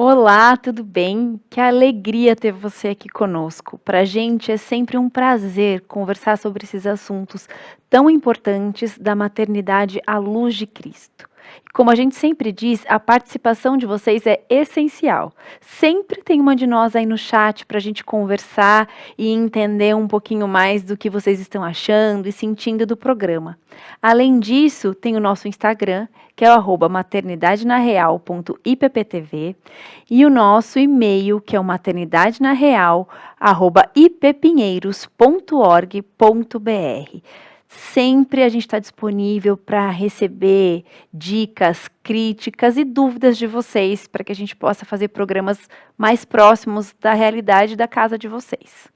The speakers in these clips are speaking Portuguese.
Olá, tudo bem? Que alegria ter você aqui conosco. Para a gente é sempre um prazer conversar sobre esses assuntos tão importantes da maternidade à luz de Cristo. E como a gente sempre diz, a participação de vocês é essencial. Sempre tem uma de nós aí no chat para a gente conversar e entender um pouquinho mais do que vocês estão achando e sentindo do programa. Além disso, tem o nosso Instagram, que é o @maternidadinareal.ipptv, e o nosso e-mail, que é o maternidadinareal@ippinheiros.org.br. Sempre a gente está disponível para receber dicas, críticas e dúvidas de vocês, para que a gente possa fazer programas mais próximos da realidade da casa de vocês.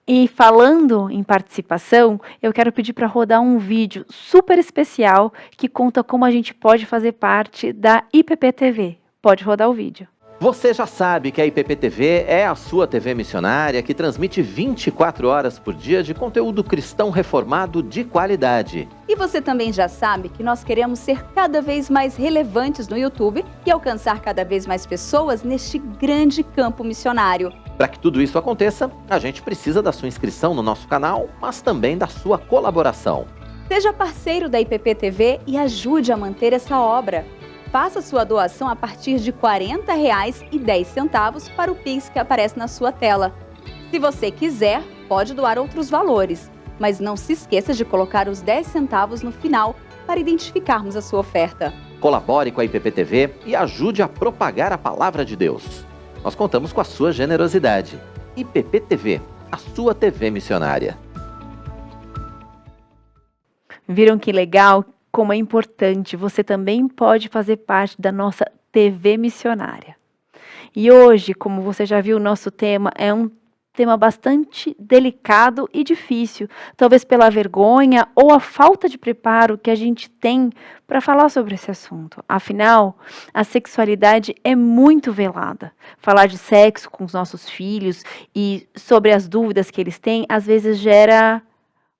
E falando em participação, eu quero pedir para rodar um vídeo super especial que conta como a gente pode fazer parte da IPPTV. Pode rodar o vídeo. Você já sabe que a IPPTV é a sua TV missionária que transmite 24 horas por dia de conteúdo cristão reformado de qualidade. E você também já sabe que nós queremos ser cada vez mais relevantes no YouTube e alcançar cada vez mais pessoas neste grande campo missionário. Para que tudo isso aconteça, a gente precisa da sua inscrição no nosso canal, mas também da sua colaboração. Seja parceiro da IPPTV e ajude a manter essa obra. Faça sua doação a partir de R$ 40,10 para o Pix que aparece na sua tela. Se você quiser, pode doar outros valores, mas não se esqueça de colocar os 10 centavos no final para identificarmos a sua oferta. Colabore com a IPPTV e ajude a propagar a palavra de Deus. Nós contamos com a sua generosidade. IPPTV, a sua TV missionária. Viram que legal? Como é importante, você também pode fazer parte da nossa TV missionária. E hoje, como você já viu, o nosso tema é um tema bastante delicado e difícil, talvez pela vergonha ou a falta de preparo que a gente tem para falar sobre esse assunto. Afinal, a sexualidade é muito velada. Falar de sexo com os nossos filhos e sobre as dúvidas que eles têm, às vezes gera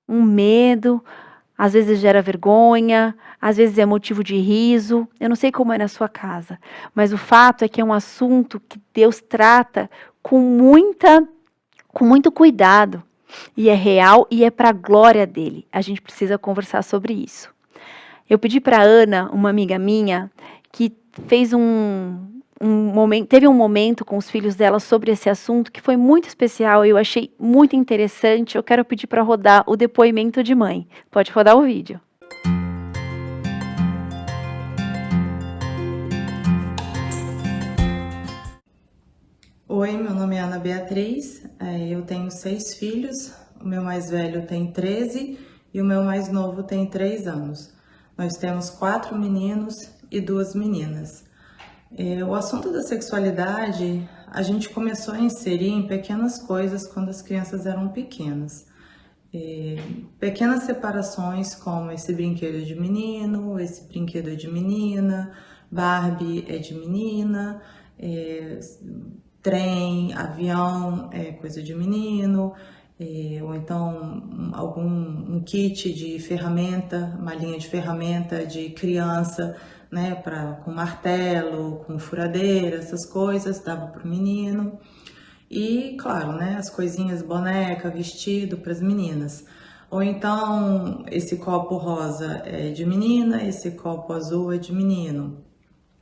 um medo, às vezes gera vergonha, às vezes é motivo de riso. Eu não sei como é na sua casa, mas o fato é que é um assunto que Deus trata com muito cuidado. E é real e é para a glória dele. A gente precisa conversar sobre isso. Eu pedi para a Ana, uma amiga minha, que fez teve um momento com os filhos dela sobre esse assunto que foi muito especial, eu achei muito interessante. Eu quero pedir para rodar o depoimento de mãe. Pode rodar o vídeo. Oi, meu nome é Ana Beatriz, eu tenho 6 filhos, o meu mais velho tem 13 e o meu mais novo tem 3 anos. Nós temos 4 meninos e 2 meninas. O assunto da sexualidade, a gente começou a inserir em pequenas coisas quando as crianças eram pequenas. Pequenas separações como esse brinquedo é de menino, esse brinquedo é de menina, Barbie é de menina, trem, avião é coisa de menino, ou então um kit de ferramenta, uma linha de ferramenta de criança, né, com martelo, com furadeira, essas coisas, dava para o menino. E, claro, né, as coisinhas, boneca, vestido para as meninas. Ou então, esse copo rosa é de menina, esse copo azul é de menino.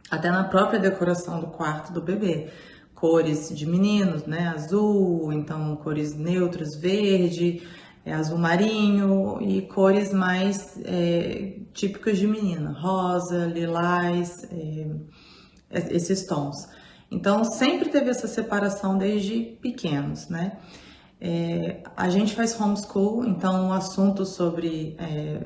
Até na própria decoração do quarto do bebê. Cores de meninos, né, azul, então cores neutras, verde, azul marinho, e cores mais típicas de menina, rosa, lilás, esses tons. Então sempre teve essa separação desde pequenos, né? A gente faz homeschool, então o assunto sobre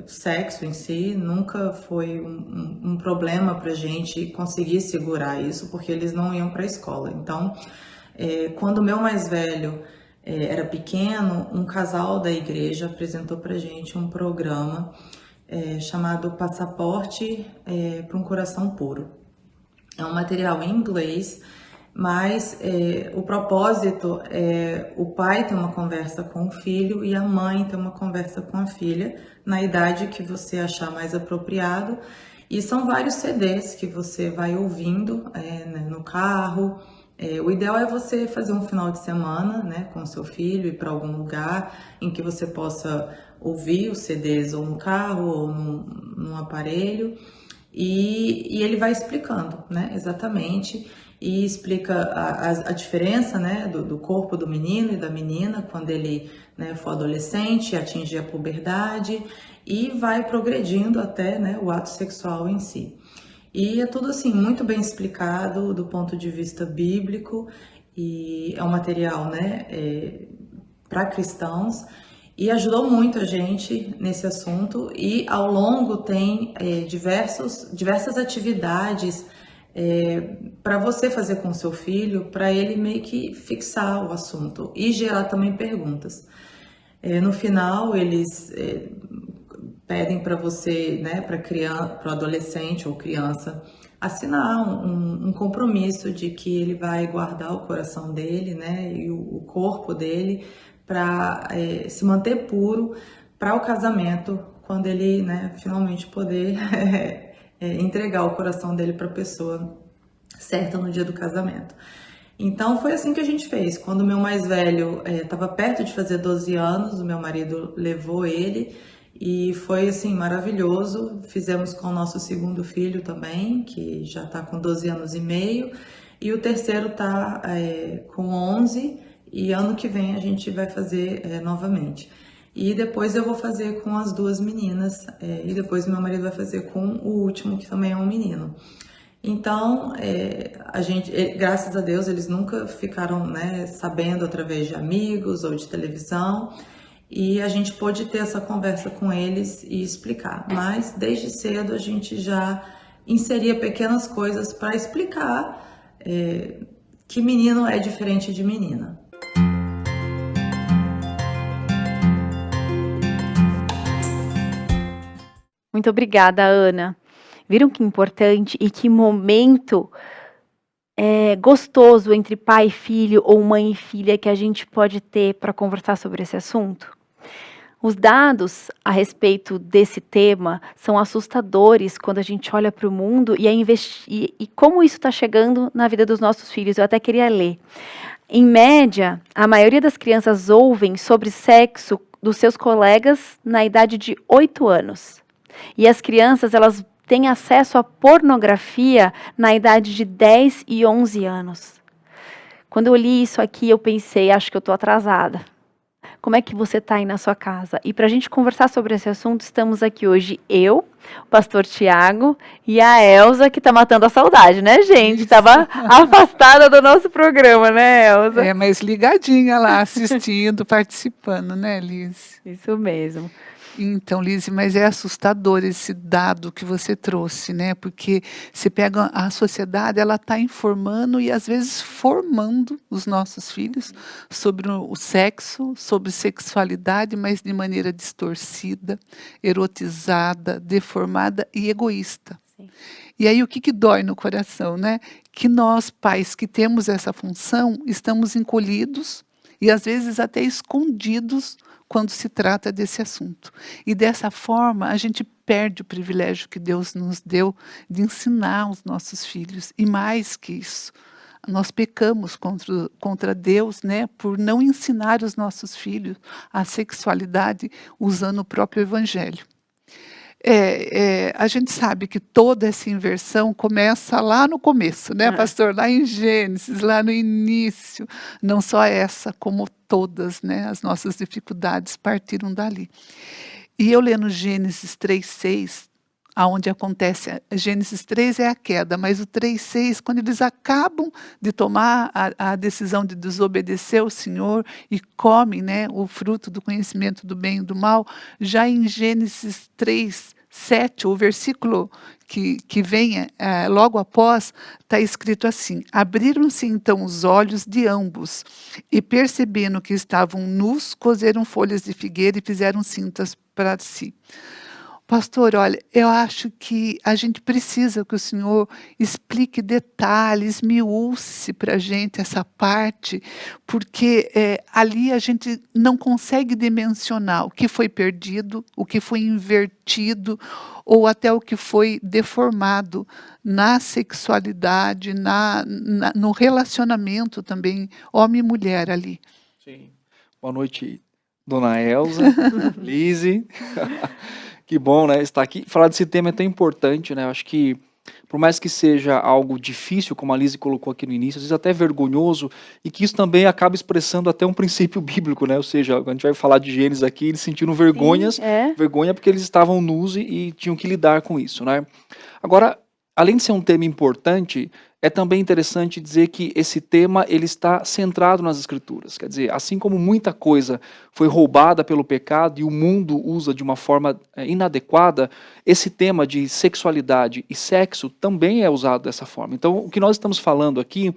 sexo em si nunca foi um problema pra gente conseguir segurar isso, porque eles não iam para a escola. Então, quando o meu mais velho era pequeno, um casal da igreja apresentou pra gente um programa chamado Passaporte para um Coração Puro. É um material em inglês, mas o propósito é o pai ter uma conversa com o filho e a mãe ter uma conversa com a filha, na idade que você achar mais apropriado, E são vários CDs que você vai ouvindo né, no carro. O ideal é você fazer um final de semana, né, com seu filho, ir para algum lugar em que você possa ouvir os CDs ou no carro ou num aparelho. E ele vai explicando, né, exatamente, e explica a diferença, né, do corpo do menino e da menina quando ele, né, for adolescente, atingir a puberdade e vai progredindo até, né, o ato sexual em si. E é tudo assim muito bem explicado do ponto de vista bíblico e é um material, né, para cristãos. E ajudou muito a gente nesse assunto e ao longo tem diversas atividades para você fazer com o seu filho, para ele meio que fixar o assunto e gerar também perguntas. No final eles pedem para você, né, para o adolescente ou criança assinar um compromisso de que ele vai guardar o coração dele, né, e o corpo dele para se manter puro para o casamento, quando ele, né, finalmente poder entregar o coração dele para a pessoa certa no dia do casamento. Então foi assim que a gente fez. Quando o meu mais velho estava perto de fazer 12 anos, o meu marido levou ele e foi assim maravilhoso. Fizemos com o nosso segundo filho também, que já está com 12 anos e meio, e o terceiro está com 11. E ano que vem a gente vai fazer novamente. E depois eu vou fazer com as duas meninas. E depois meu marido vai fazer com o último, que também é um menino. Então, a gente, graças a Deus, eles nunca ficaram, né, sabendo através de amigos ou de televisão. E a gente pôde ter essa conversa com eles e explicar. Mas desde cedo a gente já inseria pequenas coisas para explicar que menino é diferente de menina. Muito obrigada, Ana. Viram que importante e que momento gostoso entre pai e filho ou mãe e filha que a gente pode ter para conversar sobre esse assunto? Os dados a respeito desse tema são assustadores quando a gente olha para o mundo e como isso está chegando na vida dos nossos filhos. Eu até queria ler. Em média, a maioria das crianças ouvem sobre sexo dos seus colegas na idade de 8 anos. E as crianças, elas têm acesso à pornografia na idade de 10 e 11 anos. Quando eu li isso aqui, eu pensei, acho que eu estou atrasada. Como é que você está aí na sua casa? E para a gente conversar sobre esse assunto, estamos aqui hoje eu, o pastor Tiago e a Elza, que está matando a saudade, né, gente? Estava afastada do nosso programa, né, Elza? Mas ligadinha lá, assistindo, participando, né, Liz? Isso mesmo. Então, Liz, mas é assustador esse dado que você trouxe, né? Porque você pega a sociedade, ela está informando e às vezes formando os nossos filhos sobre o sexo, sobre sexualidade, mas de maneira distorcida, erotizada, deformada e egoísta. Sim. E aí o que dói no coração, né? Que nós, pais que temos essa função, estamos encolhidos e às vezes até escondidos quando se trata desse assunto. E dessa forma, a gente perde o privilégio que Deus nos deu de ensinar os nossos filhos. E mais que isso, nós pecamos contra Deus, né, por não ensinar os nossos filhos a sexualidade usando o próprio Evangelho. A gente sabe que toda essa inversão começa lá no começo, né, pastor? Lá em Gênesis, lá no início. Não só essa, como todas, né, as nossas dificuldades partiram dali. E eu lendo Gênesis 3:6, aonde acontece, Gênesis 3 é a queda, mas o 3:6, quando eles acabam de tomar a decisão de desobedecer ao Senhor e comem, né, o fruto do conhecimento do bem e do mal, já em Gênesis 3:7, o versículo que vem logo após, está escrito assim: abriram-se então os olhos de ambos, e percebendo que estavam nus, coseram folhas de figueira e fizeram cintas para si. Pastor, olha, eu acho que a gente precisa que o senhor explique detalhes, esmiúce para a gente essa parte, porque ali a gente não consegue dimensionar o que foi perdido, o que foi invertido, ou até o que foi deformado na sexualidade, no relacionamento também, homem e mulher ali. Sim. Boa noite, dona Elza, Lise. Que bom, né, estar aqui. Falar desse tema é tão importante, né? Eu acho que, por mais que seja algo difícil, como a Lise colocou aqui no início, às vezes até vergonhoso, e que isso também acaba expressando até um princípio bíblico, né? Ou seja, quando a gente vai falar de Gênesis aqui, eles sentiram vergonha porque eles estavam nus e tinham que lidar com isso, né? Agora, além de ser um tema importante, é também interessante dizer que esse tema ele está centrado nas Escrituras. Quer dizer, assim como muita coisa foi roubada pelo pecado e o mundo usa de uma forma inadequada, esse tema de sexualidade e sexo também é usado dessa forma. Então, o que nós estamos falando aqui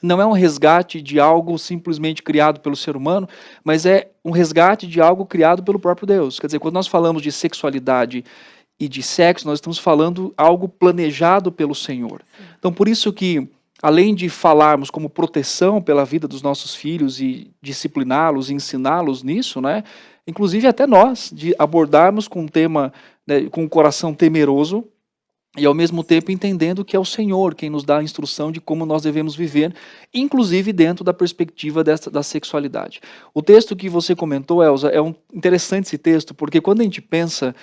não é um resgate de algo simplesmente criado pelo ser humano, mas é um resgate de algo criado pelo próprio Deus. Quer dizer, quando nós falamos de sexualidade e de sexo, nós estamos falando algo planejado pelo Senhor. Então, por isso que, além de falarmos como proteção pela vida dos nossos filhos e discipliná-los e ensiná-los nisso, né, inclusive até nós, de abordarmos com um tema, né, com um coração temeroso, e ao mesmo tempo entendendo que é o Senhor quem nos dá a instrução de como nós devemos viver, inclusive dentro da perspectiva da sexualidade. O texto que você comentou, Elza, interessante esse texto, porque quando a gente pensa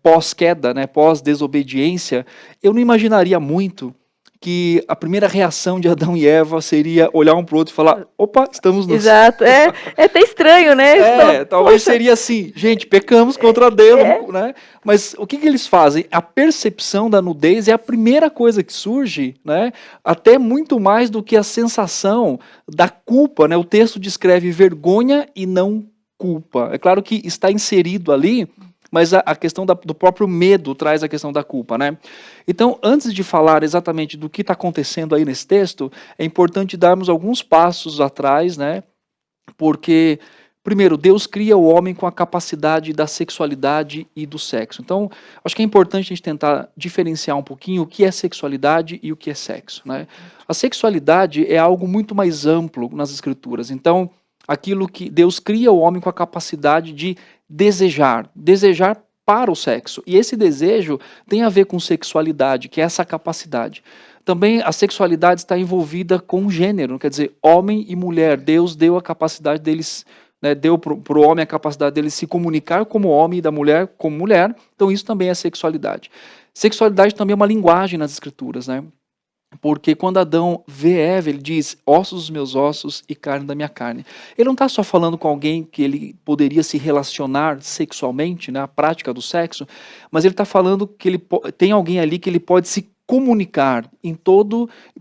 pós-queda, né, pós-desobediência, eu não imaginaria muito que a primeira reação de Adão e Eva seria olhar um para o outro e falar, opa, estamos nus. Exato, é até estranho, né? Talvez seria assim, gente, pecamos contra Deus, né? Mas o que eles fazem? A percepção da nudez é a primeira coisa que surge, né? Até muito mais do que a sensação da culpa, né? O texto descreve vergonha e não culpa. É claro que está inserido ali, mas a questão do próprio medo traz a questão da culpa, né? Então, antes de falar exatamente do que está acontecendo aí nesse texto, é importante darmos alguns passos atrás, né? Porque, primeiro, Deus cria o homem com a capacidade da sexualidade e do sexo. Então, acho que é importante a gente tentar diferenciar um pouquinho o que é sexualidade e o que é sexo, né? A sexualidade é algo muito mais amplo nas Escrituras. Então, aquilo que Deus cria o homem com a capacidade de desejar para o sexo. E esse desejo tem a ver com sexualidade, que é essa capacidade. Também a sexualidade está envolvida com o gênero, quer dizer, homem e mulher. Deus deu a capacidade deles, né, deu para o homem a capacidade dele se comunicar como homem e da mulher como mulher. Então isso também é sexualidade. Sexualidade também é uma linguagem nas Escrituras, né? Porque quando Adão vê Eva, ele diz, ossos dos meus ossos e carne da minha carne. Ele não está só falando com alguém que ele poderia se relacionar sexualmente, né, a prática do sexo, mas ele está falando que ele tem alguém ali que ele pode se comunicar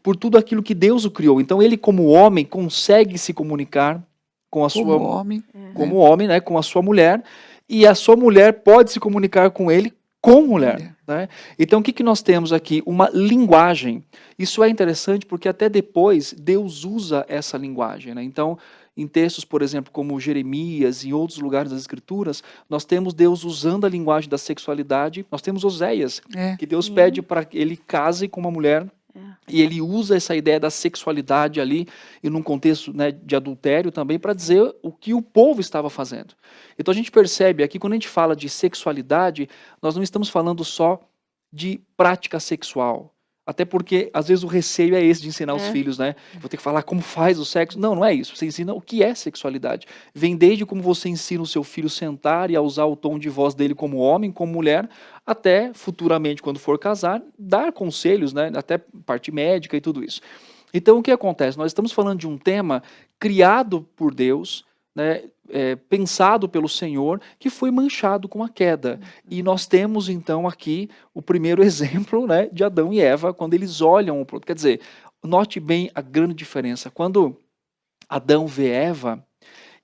por tudo aquilo que Deus o criou. Então ele, como homem, consegue se comunicar com a sua como homem, né, com a sua mulher, e a sua mulher pode se comunicar com ele com mulher. Né? Então o que nós temos aqui? Uma linguagem. Isso é interessante porque até depois Deus usa essa linguagem. Né? Então, em textos, por exemplo, como Jeremias e outros lugares das Escrituras, nós temos Deus usando a linguagem da sexualidade. Nós temos Oséias, que Deus pede para que ele case com uma mulher. E ele usa essa ideia da sexualidade ali, e num contexto, né, de adultério também, para dizer o que o povo estava fazendo. Então a gente percebe aqui, quando a gente fala de sexualidade, nós não estamos falando só de prática sexual. Até porque, às vezes, o receio é esse de ensinar os filhos, né? Vou ter que falar como faz o sexo. Não, não é isso. Você ensina o que é sexualidade. Vem desde como você ensina o seu filho a sentar e a usar o tom de voz dele como homem, como mulher, até futuramente, quando for casar, dar conselhos, né? Até parte médica e tudo isso. Então, o que acontece? Nós estamos falando de um tema criado por Deus, né, pensado pelo Senhor, que foi manchado com a queda. E nós temos então aqui o primeiro exemplo, né, de Adão e Eva, quando eles olham para o outro. Quer dizer, note bem a grande diferença. Quando Adão vê Eva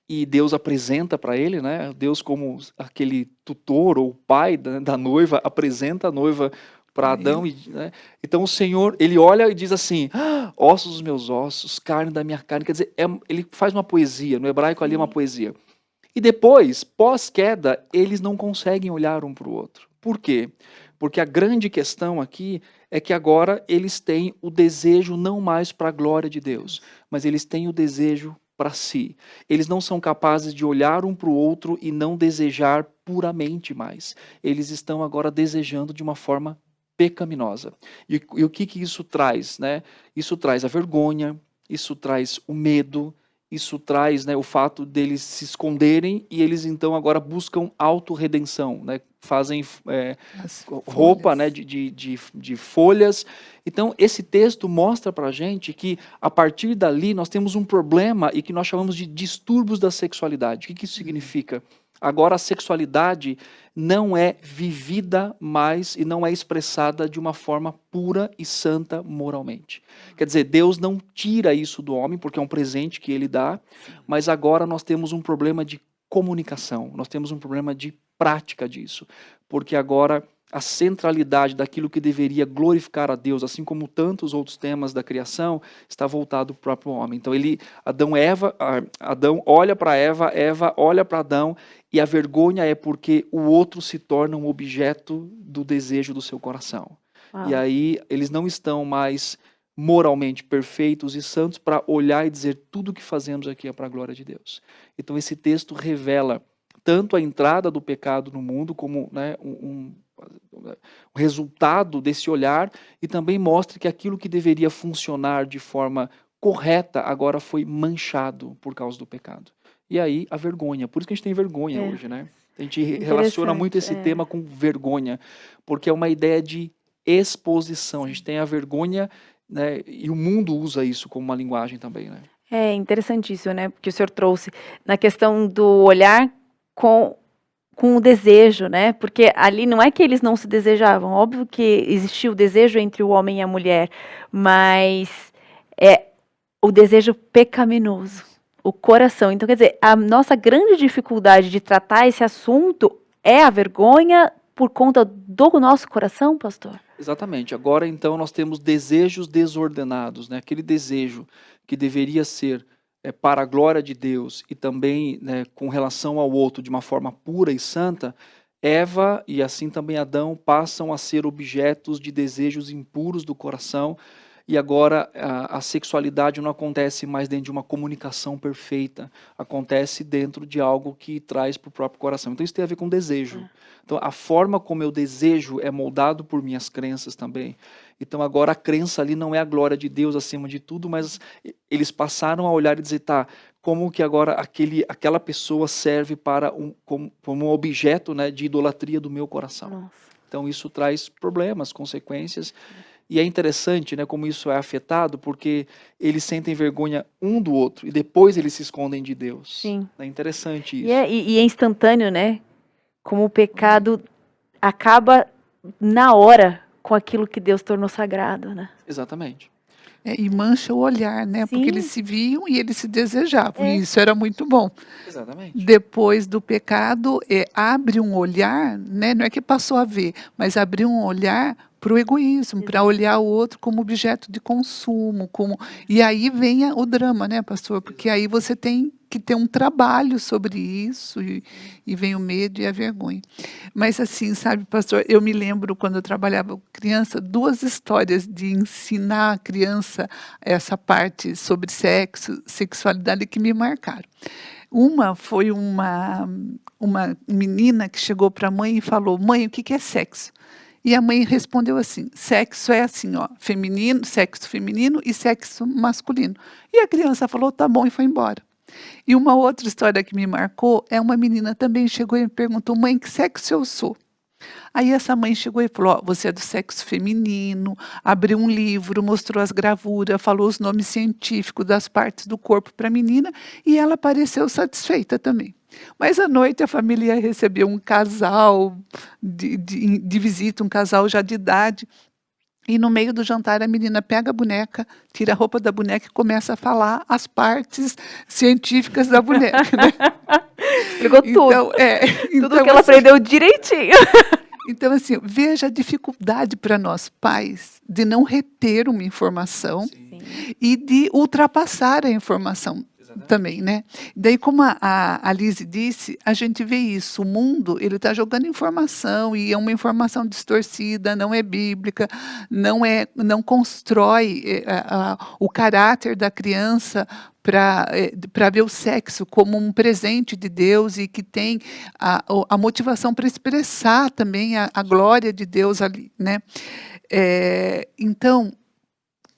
e Deus apresenta para ele, né, Deus como aquele tutor ou pai da noiva, apresenta a noiva para Adão, né? Então o Senhor, ele olha e diz assim, ossos dos meus ossos, carne da minha carne, quer dizer, ele faz uma poesia, no hebraico ali é uma poesia. E depois, pós-queda, eles não conseguem olhar um para o outro. Por quê? Porque a grande questão aqui é que agora eles têm o desejo não mais para a glória de Deus, mas eles têm o desejo para si. Eles não são capazes de olhar um para o outro e não desejar puramente mais. Eles estão agora desejando de uma forma pecaminosa. E o que isso traz, né? Isso traz a vergonha, isso traz o medo, isso traz, né, o fato deles se esconderem e eles então agora buscam autorredenção, né? Fazem roupa, né, de folhas. Então, esse texto mostra para a gente que, a partir dali, nós temos um problema e que nós chamamos de distúrbios da sexualidade. O que isso significa? Agora, a sexualidade não é vivida mais e não é expressada de uma forma pura e santa moralmente. Quer dizer, Deus não tira isso do homem, porque é um presente que ele dá, mas agora nós temos um problema de comunicação, nós temos um problema de prática disso, porque agora a centralidade daquilo que deveria glorificar a Deus, assim como tantos outros temas da criação, está voltado para o próprio homem. Então Adão olha para Eva, Eva olha para Adão, e a vergonha é porque o outro se torna um objeto do desejo do seu coração. E aí eles não estão mais moralmente perfeitos e santos para olhar e dizer tudo o que fazemos aqui é para a glória de Deus. Então esse texto revela tanto a entrada do pecado no mundo como, né, um resultado desse olhar, e também mostra que aquilo que deveria funcionar de forma correta agora foi manchado por causa do pecado. E aí a vergonha, por isso que a gente tem vergonha hoje, né? A gente relaciona muito esse tema com vergonha, porque é uma ideia de exposição. A gente tem a vergonha, né, e o mundo usa isso como uma linguagem também, né? É interessantíssimo, né? Porque o senhor trouxe na questão do olhar com o desejo, né? Porque ali não é que eles não se desejavam, óbvio que existia o desejo entre o homem e a mulher, mas é o desejo pecaminoso, o coração. Então, quer dizer, a nossa grande dificuldade de tratar esse assunto é a vergonha por conta do nosso coração, pastor? Exatamente. Agora, então, nós temos desejos desordenados, né? Aquele desejo que deveria ser para a glória de Deus e também, né, com relação ao outro de uma forma pura e santa, Eva e assim também Adão passam a ser objetos de desejos impuros do coração, e agora a sexualidade não acontece mais dentro de uma comunicação perfeita, acontece dentro de algo que traz para o próprio coração. Então isso tem a ver com desejo. Então a forma como eu desejo é moldado por minhas crenças também. Então agora a crença ali não é a glória de Deus acima de tudo, mas eles passaram a olhar e dizer, tá, como que agora aquela pessoa serve para como um objeto, né, de idolatria do meu coração. Nossa. Então isso traz problemas, consequências. E é interessante, né, como isso é afetado, porque eles sentem vergonha um do outro e depois eles se escondem de Deus. Sim. É interessante isso. E é instantâneo, né? Como o pecado acaba na hora com aquilo que Deus tornou sagrado, né? Exatamente. E mancha o olhar, né? Sim. Porque eles se viam e eles se desejavam. E isso era muito bom. Exatamente. Depois do pecado, abre um olhar, né? Não é que passou a ver, mas abriu um olhar para o egoísmo, para olhar o outro como objeto de consumo. E aí vem o drama, né, pastor? Porque aí você tem que ter um trabalho sobre isso e vem o medo e a vergonha. Mas assim, sabe, pastor, eu me lembro quando eu trabalhava com criança, 2 histórias de ensinar a criança essa parte sobre sexo, sexualidade que me marcaram. Uma foi uma menina que chegou para a mãe e falou, mãe, o que é sexo? E a mãe respondeu assim, sexo é assim, ó, feminino, sexo feminino e sexo masculino. E a criança falou, tá bom, e foi embora. E uma outra história que me marcou é uma menina também chegou e me perguntou, mãe, que sexo eu sou? Aí essa mãe chegou e falou, ó, você é do sexo feminino, abriu um livro, mostrou as gravuras, falou os nomes científicos das partes do corpo para a menina e ela pareceu satisfeita também. Mas à noite a família ia receber um casal de visita, um casal já de idade. E no meio do jantar a menina pega a boneca, tira a roupa da boneca e começa a falar as partes científicas da boneca. Né? Explicou tudo. Tudo que ela aprendeu direitinho. Então, assim, veja a dificuldade para nós pais de não reter uma informação e de ultrapassar a informação. também, né? Daí, como a Lise disse, a gente vê isso. O mundo, ele está jogando informação e é uma informação distorcida, não é bíblica, não constrói o caráter da criança para ver o sexo como um presente de Deus e que tem a motivação para expressar também a glória de Deus ali, né? Então,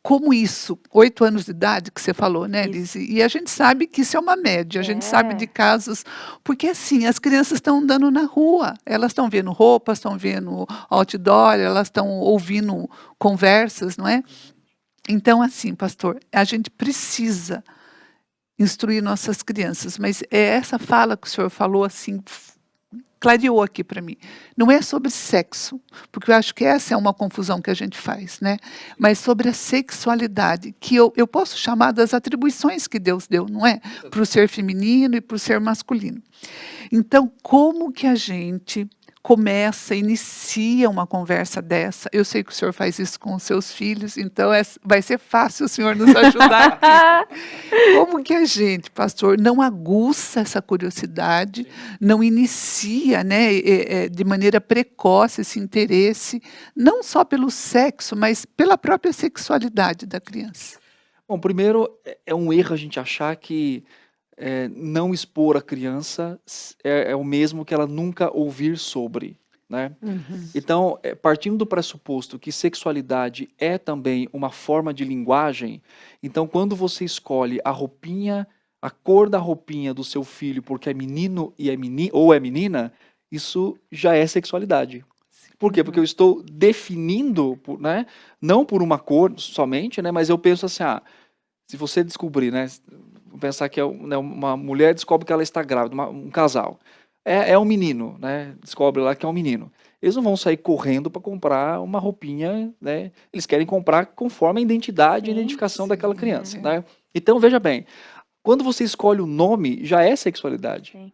como isso, 8 anos de idade que você falou, né, Lise? E a gente sabe que isso é uma média, a gente sabe de casos, porque assim, as crianças estão andando na rua, elas estão vendo roupas, estão vendo outdoor, elas estão ouvindo conversas, não é? Então, assim, pastor, a gente precisa instruir nossas crianças, mas é essa fala que o senhor falou, assim, clareou aqui para mim. Não é sobre sexo, porque eu acho que essa é uma confusão que a gente faz, né? Mas sobre a sexualidade, que eu posso chamar das atribuições que Deus deu, não é? Para o ser feminino e para o ser masculino. Então, como que a gente inicia uma conversa dessa? Eu sei que o senhor faz isso com os seus filhos, então vai ser fácil o senhor nos ajudar aqui. Como que a gente, pastor, não aguça essa curiosidade, não inicia, né, de maneira precoce esse interesse, não só pelo sexo, mas pela própria sexualidade da criança? Bom, primeiro, é um erro a gente achar que não expor a criança é o mesmo que ela nunca ouvir sobre, né? Então, partindo do pressuposto que sexualidade é também uma forma de linguagem, então quando você escolhe a roupinha, a cor da roupinha do seu filho porque é menino ou é menina, isso já é sexualidade. Por quê? Porque eu estou definindo, né, não por uma cor somente, né, mas eu penso assim, se você descobrir, né, vou pensar que uma mulher descobre que ela está grávida, um casal. É um menino, né? Descobre lá que é um menino. Eles não vão sair correndo para comprar uma roupinha, né? Eles querem comprar conforme a identidade e a identificação daquela criança, né? Então, veja bem, quando você escolhe o nome, já é sexualidade. Sim.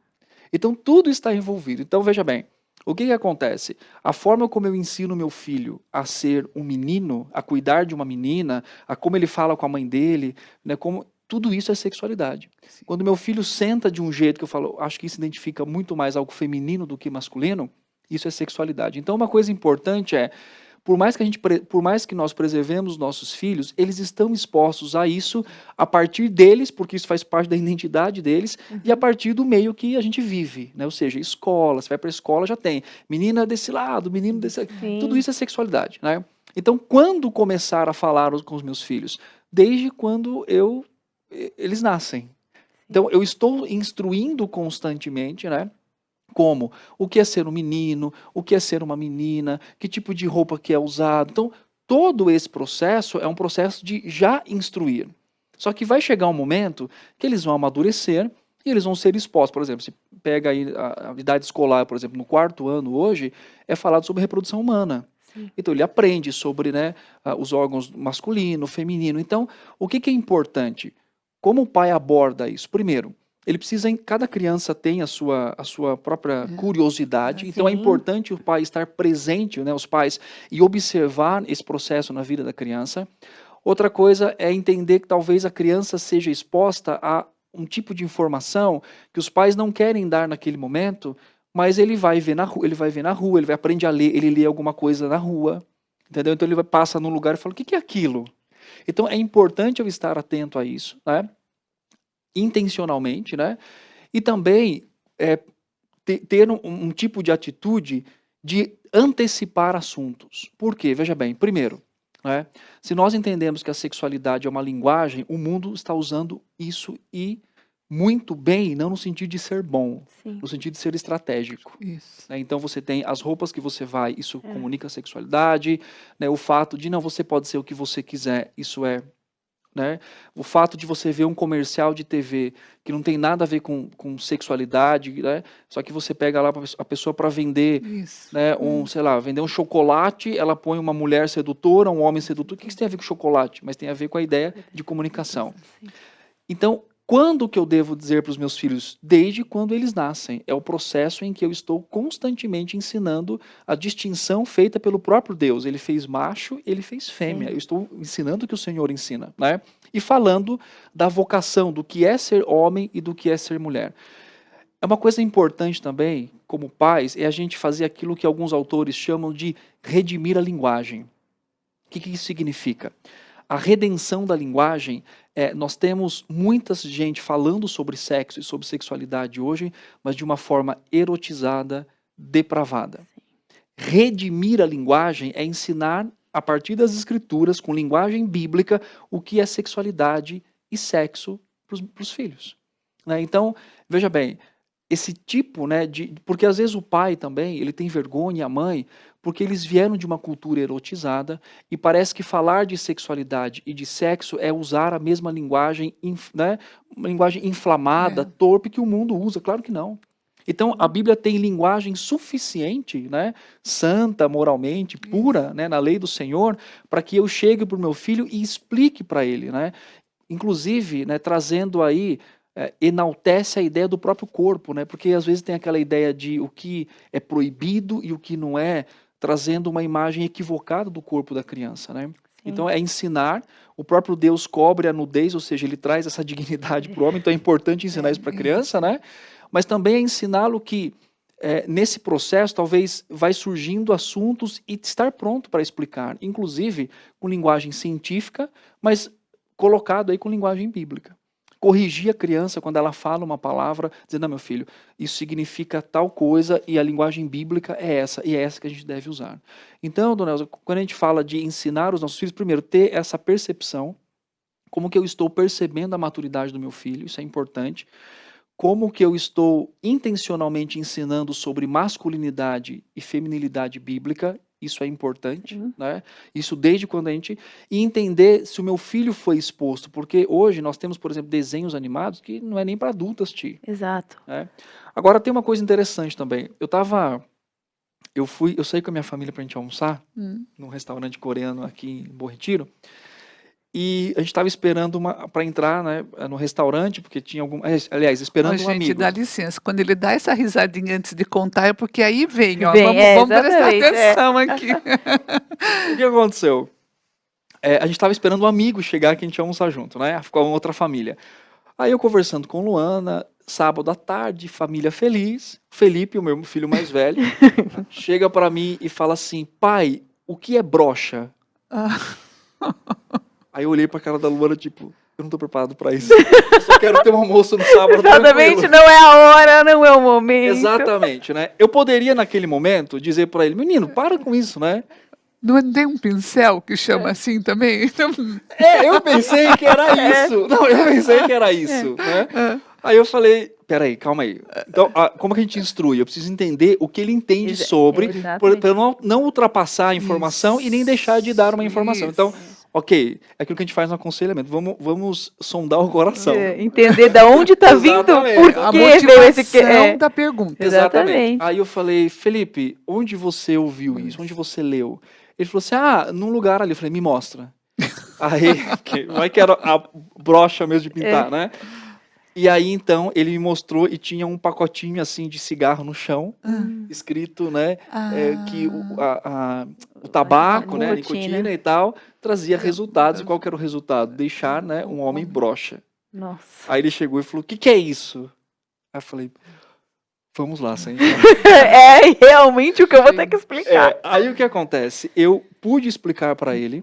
Então, tudo está envolvido. Então, veja bem, o que acontece? A forma como eu ensino meu filho a ser um menino, a cuidar de uma menina, a como ele fala com a mãe dele, né? Tudo isso é sexualidade. Sim. Quando meu filho senta de um jeito que eu falo, acho que isso identifica muito mais algo feminino do que masculino, isso é sexualidade. Então, uma coisa importante por mais que nós preservemos nossos filhos, eles estão expostos a isso a partir deles, porque isso faz parte da identidade deles, e a partir do meio que a gente vive, né? Ou seja, escola, você vai para a escola, já tem menina desse lado, menino desse lado, tudo isso é sexualidade, né? Então, quando começar a falar com os meus filhos? Desde quando eles nascem. Então, eu estou instruindo constantemente, né? Como? O que é ser um menino? O que é ser uma menina? Que tipo de roupa que é usado? Então, todo esse processo é um processo de já instruir. Só que vai chegar um momento que eles vão amadurecer e eles vão ser expostos. Por exemplo, se pega aí a idade escolar, por exemplo, no 4º ano hoje, é falado sobre reprodução humana. Então, ele aprende sobre, né, os órgãos masculino, feminino. Então, o que é importante? Como o pai aborda isso? Primeiro, cada criança tem a sua própria curiosidade, então é importante o pai estar presente, né, os pais, e observar esse processo na vida da criança. Outra coisa é entender que talvez a criança seja exposta a um tipo de informação que os pais não querem dar naquele momento, mas ele vai ver na rua, ele vai aprender a ler, ele lê alguma coisa na rua, entendeu? Então ele passa num lugar e fala, o que é aquilo? Então é importante eu estar atento a isso, né? Intencionalmente, né? E também ter um tipo de atitude de antecipar assuntos. Por quê? Veja bem, primeiro, né? Se nós entendemos que a sexualidade é uma linguagem, o mundo está usando isso e muito bem, não no sentido de ser bom, no sentido de ser estratégico. Isso. Né? Então você tem as roupas que você vai, isso comunica a sexualidade, né? O fato de não, você pode ser o que você quiser, isso é, né? O fato de você ver um comercial de TV que não tem nada a ver com sexualidade, né? Só que você pega lá a pessoa para vender, né, vender um chocolate, ela põe uma mulher sedutora, um homem sedutor. O que isso tem a ver com chocolate? Mas tem a ver com a ideia de comunicação. Então, Quando que eu devo dizer para os meus filhos? Desde quando eles nascem. É o processo em que eu estou constantemente ensinando a distinção feita pelo próprio Deus. Ele fez macho, ele fez fêmea. Sim. Eu estou ensinando o que o Senhor ensina, né? E falando da vocação, do que é ser homem e do que é ser mulher. É uma coisa importante também, como pais, é a gente fazer aquilo que alguns autores chamam de redimir a linguagem. O que isso significa? A redenção da linguagem, nós temos muita gente falando sobre sexo e sobre sexualidade hoje, mas de uma forma erotizada, depravada. Redimir a linguagem é ensinar, a partir das escrituras, com linguagem bíblica, o que é sexualidade e sexo para os filhos. Né? Então, veja bem, esse tipo, né, porque às vezes o pai também, ele tem vergonha, e a mãe, porque eles vieram de uma cultura erotizada e parece que falar de sexualidade e de sexo é usar a mesma linguagem, né, uma linguagem inflamada, torpe que o mundo usa. Claro que não. Então, a Bíblia tem linguagem suficiente, né, santa, moralmente, pura, né, na lei do Senhor, para que eu chegue para o meu filho e explique para ele, né, inclusive, né, trazendo aí, enaltece a ideia do próprio corpo, né, porque às vezes tem aquela ideia de o que é proibido e o que não é, trazendo uma imagem equivocada do corpo da criança, né. Então é ensinar, o próprio Deus cobre a nudez, ou seja, ele traz essa dignidade para o homem, então é importante ensinar isso para a criança, né, mas também é ensiná-lo que nesse processo talvez vai surgindo assuntos e estar pronto para explicar, inclusive com linguagem científica, mas colocado aí com linguagem bíblica. Corrigir a criança quando ela fala uma palavra, dizendo, não, meu filho, isso significa tal coisa e a linguagem bíblica é essa, e é essa que a gente deve usar. Então, dona Elza, quando a gente fala de ensinar os nossos filhos, primeiro, ter essa percepção, como que eu estou percebendo a maturidade do meu filho, isso é importante, como que eu estou intencionalmente ensinando sobre masculinidade e feminilidade bíblica, isso é importante, né? Isso desde quando a gente... E entender se o meu filho foi exposto, porque hoje nós temos, por exemplo, desenhos animados que não é nem para adultos assistir. Exato. Né? Agora tem uma coisa interessante também. Eu saí com a minha família pra gente almoçar, num restaurante coreano aqui em Bom Retiro, e a gente estava esperando para entrar, né, no restaurante, porque tinha algum... Aliás, esperando um Gente, amigo. dá licença. Quando ele dá essa risadinha antes de contar, é porque aí vem, ó. Vem, Vamos prestar exatamente, atenção aqui. O que aconteceu? A gente estava esperando um amigo chegar que a gente ia almoçar junto, né? Ficou uma outra família. Aí eu conversando com Luana, sábado à tarde, família feliz. Felipe, o meu filho mais velho, chega para mim e fala assim, pai, o que é brocha? Aí eu olhei pra cara da Luana, tipo, eu não tô preparado pra isso. Eu só quero ter um almoço no sábado. Exatamente, tranquilo. não é a hora, não é o momento. Exatamente, né? Eu poderia, naquele momento, dizer pra ele, menino, para com isso, né? Não tem um pincel que chama assim também? Então, Eu pensei que era isso. Não, eu pensei que era isso, né? Aí eu falei, peraí, calma aí. Então, como que a gente instrui? Eu preciso entender o que ele entende sobre, para eu não ultrapassar a informação e nem deixar de dar uma informação. Então, ok, é aquilo que a gente faz no aconselhamento. Vamos sondar o coração. Entender de onde está vindo, por a que veio esse... motivação da pergunta. Exatamente. Aí eu falei, Felipe, onde você ouviu isso? Onde você leu? Ele falou assim, num lugar ali. Eu falei, me mostra. Aí, vai que era a brocha mesmo de pintar, né? E aí, então, ele me mostrou e tinha um pacotinho, assim, de cigarro no chão, escrito, né, que o tabaco, né, a nicotina e tal, trazia resultados. E qual que era o resultado? Deixar, né, um homem broxa. Nossa. Aí ele chegou e falou, o que é isso? Aí eu falei, vamos lá, Senhor. É realmente o que eu vou ter que explicar. Aí o que acontece? Eu pude explicar para ele,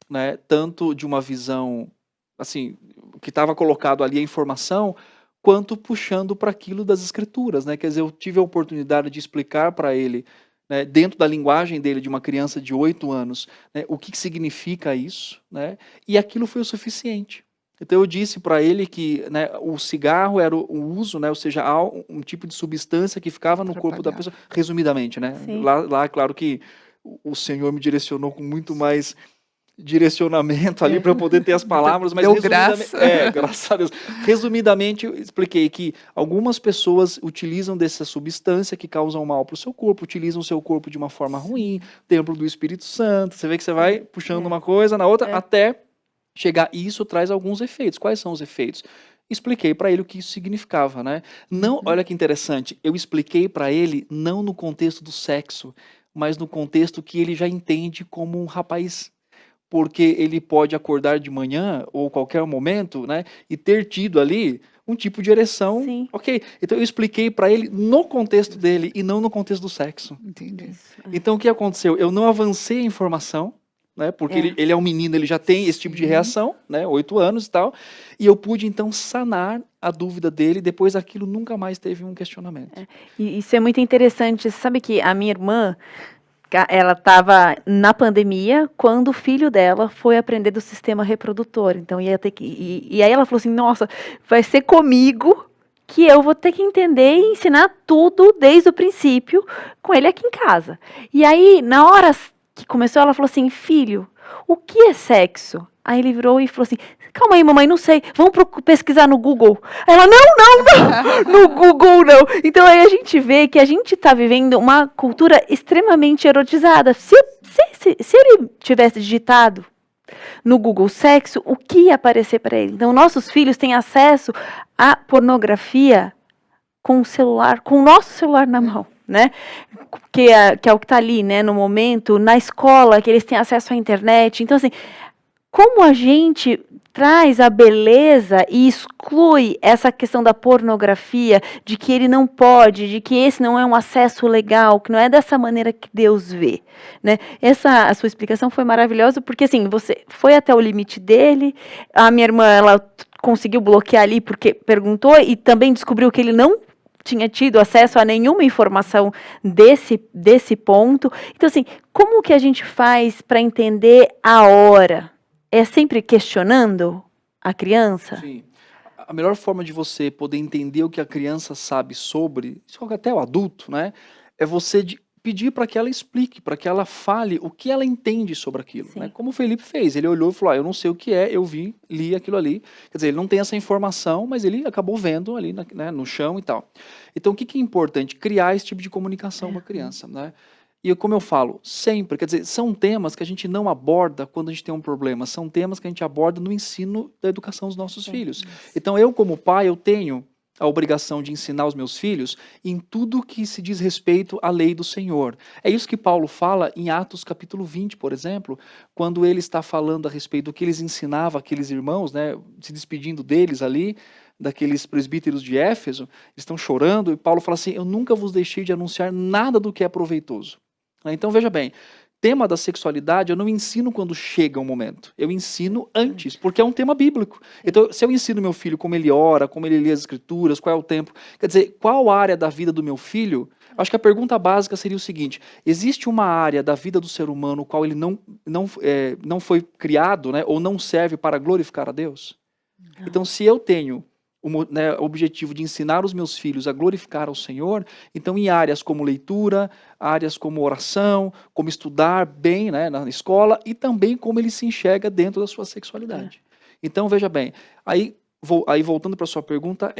né, tanto de uma visão, assim, que estava colocado ali a informação, quanto puxando para aquilo das escrituras, né? Quer dizer, eu tive a oportunidade de explicar para ele, né, dentro da linguagem dele, de uma criança de 8 anos, né, o que significa isso, né? E aquilo foi o suficiente. Então eu disse para ele que, né, o cigarro era o uso, né, ou seja, um tipo de substância que ficava no corpo da pessoa, resumidamente, né? Lá, claro que o Senhor me direcionou com muito mais direcionamento ali para eu poder ter as palavras, mas graças a Deus. Resumidamente, eu expliquei que algumas pessoas utilizam dessa substância que causam mal para o seu corpo, utilizam o seu corpo de uma forma ruim, templo do Espírito Santo, você vê que você vai puxando uma coisa na outra, até chegar, e isso traz alguns efeitos. Quais são os efeitos? Expliquei para ele o que isso significava, né? Não, olha que interessante, eu expliquei para ele não no contexto do sexo, mas no contexto que ele já entende como um rapaz, porque ele pode acordar de manhã ou qualquer momento, né, e ter tido ali um tipo de ereção, Sim. ok? Então eu expliquei para ele no contexto dele e não no contexto do sexo. Entendi. Isso. Então o que aconteceu? Eu não avancei a informação, né? Porque É. ele é um menino, ele já tem esse tipo de reação, né? 8 anos e tal. E eu pude então sanar a dúvida dele. Depois aquilo nunca mais teve um questionamento. E isso é muito interessante. Você sabe que a minha irmã, ela estava na pandemia quando o filho dela foi aprender do sistema reprodutor. Então ia ter que. E aí ela falou assim: nossa, vai ser comigo que eu vou ter que entender e ensinar tudo desde o princípio com ele aqui em casa. E aí, na hora que começou, ela falou assim: filho, o que é sexo? Aí ele virou e falou assim: calma aí, mamãe, não sei, vamos pesquisar no Google. Aí ela: não, no Google não. Então aí a gente vê que a gente está vivendo uma cultura extremamente erotizada. Se ele tivesse digitado no Google sexo, o que ia aparecer para ele? Então, nossos filhos têm acesso à pornografia com o celular, com o nosso celular na mão, né? Que é o que está ali, né, no momento, na escola, que eles têm acesso à internet. Então, assim, como a gente traz a beleza e exclui essa questão da pornografia, de que ele não pode, de que esse não é um acesso legal, que não é dessa maneira que Deus vê, né? A sua explicação foi maravilhosa, porque assim, você foi até o limite dele, a minha irmã, ela conseguiu bloquear ali porque perguntou e também descobriu que ele não tinha tido acesso a nenhuma informação desse ponto. Então, assim, como que a gente faz para entender a hora? É sempre questionando a criança? Sim. A melhor forma de você poder entender o que a criança sabe sobre, isso até o adulto, né? É você pedir para que ela explique, para que ela fale o que ela entende sobre aquilo. Né? Como o Felipe fez, ele olhou e falou: eu não sei o que é, eu li aquilo ali. Quer dizer, ele não tem essa informação, mas ele acabou vendo ali né, no chão e tal. Então, o que é importante? Criar esse tipo de comunicação com a criança, né? E como eu falo, sempre, quer dizer, são temas que a gente não aborda quando a gente tem um problema, são temas que a gente aborda no ensino da educação dos nossos filhos. Então eu, como pai, eu tenho a obrigação de ensinar os meus filhos em tudo que se diz respeito à lei do Senhor. É isso que Paulo fala em Atos capítulo 20, por exemplo, quando ele está falando a respeito do que eles ensinavam aqueles irmãos, né, se despedindo deles ali, daqueles presbíteros de Éfeso, eles estão chorando, e Paulo fala assim: eu nunca vos deixei de anunciar nada do que é proveitoso. Então veja bem, tema da sexualidade eu não ensino quando chega o momento, eu ensino antes, porque é um tema bíblico. Então se eu ensino meu filho como ele ora, como ele lê as escrituras, qual é o tempo, quer dizer, qual área da vida do meu filho, acho que a pergunta básica seria o seguinte: existe uma área da vida do ser humano qual ele não foi criado, né, ou não serve para glorificar a Deus? Então se eu tenho o objetivo de ensinar os meus filhos a glorificar ao Senhor, então em áreas como leitura, áreas como oração, como estudar bem, né, na escola, e também como ele se enxerga dentro da sua sexualidade. Então veja bem, aí voltando para a sua pergunta,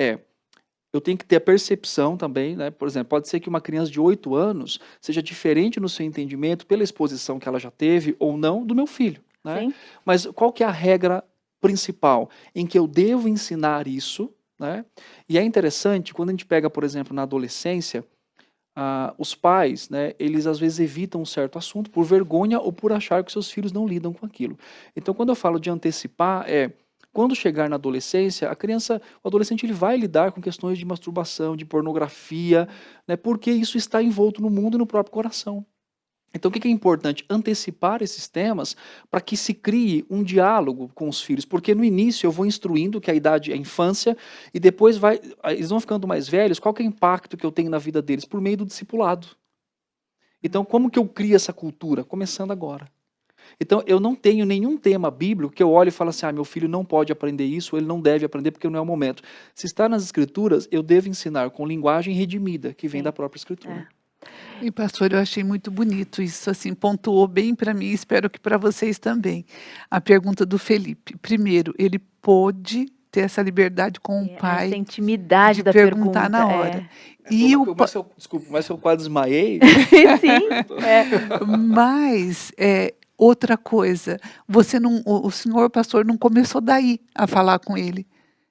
eu tenho que ter a percepção também, né? Por exemplo, pode ser que uma criança de 8 anos seja diferente no seu entendimento pela exposição que ela já teve ou não do meu filho, né? Sim. Mas qual que é a regra principal em que eu devo ensinar isso, né? E é interessante, quando a gente pega, por exemplo, na adolescência, os pais, né, eles às vezes evitam um certo assunto por vergonha ou por achar que seus filhos não lidam com aquilo. Então, quando eu falo de antecipar, quando chegar na adolescência, o adolescente ele vai lidar com questões de masturbação, de pornografia, né, porque isso está envolto no mundo e no próprio coração. Então, o que é importante? Antecipar esses temas para que se crie um diálogo com os filhos, porque no início eu vou instruindo que a idade é a infância e depois eles vão ficando mais velhos, qual que é o impacto que eu tenho na vida deles? Por meio do discipulado. Então, como que eu crio essa cultura? Começando agora. Então, eu não tenho nenhum tema bíblico que eu olhe e falo assim: meu filho não pode aprender isso, ou ele não deve aprender porque não é o momento. Se está nas escrituras, eu devo ensinar com linguagem redimida, que vem da própria escritura. E pastor, eu achei muito bonito isso, assim, pontuou bem para mim, espero que para vocês também. A pergunta do Felipe. Primeiro, ele pôde ter essa liberdade com o pai. Essa intimidade de da perguntar pergunta, na hora. Desculpa, mas eu quase desmaiei. Sim. Mas, outra coisa, o senhor pastor não começou daí a falar com ele.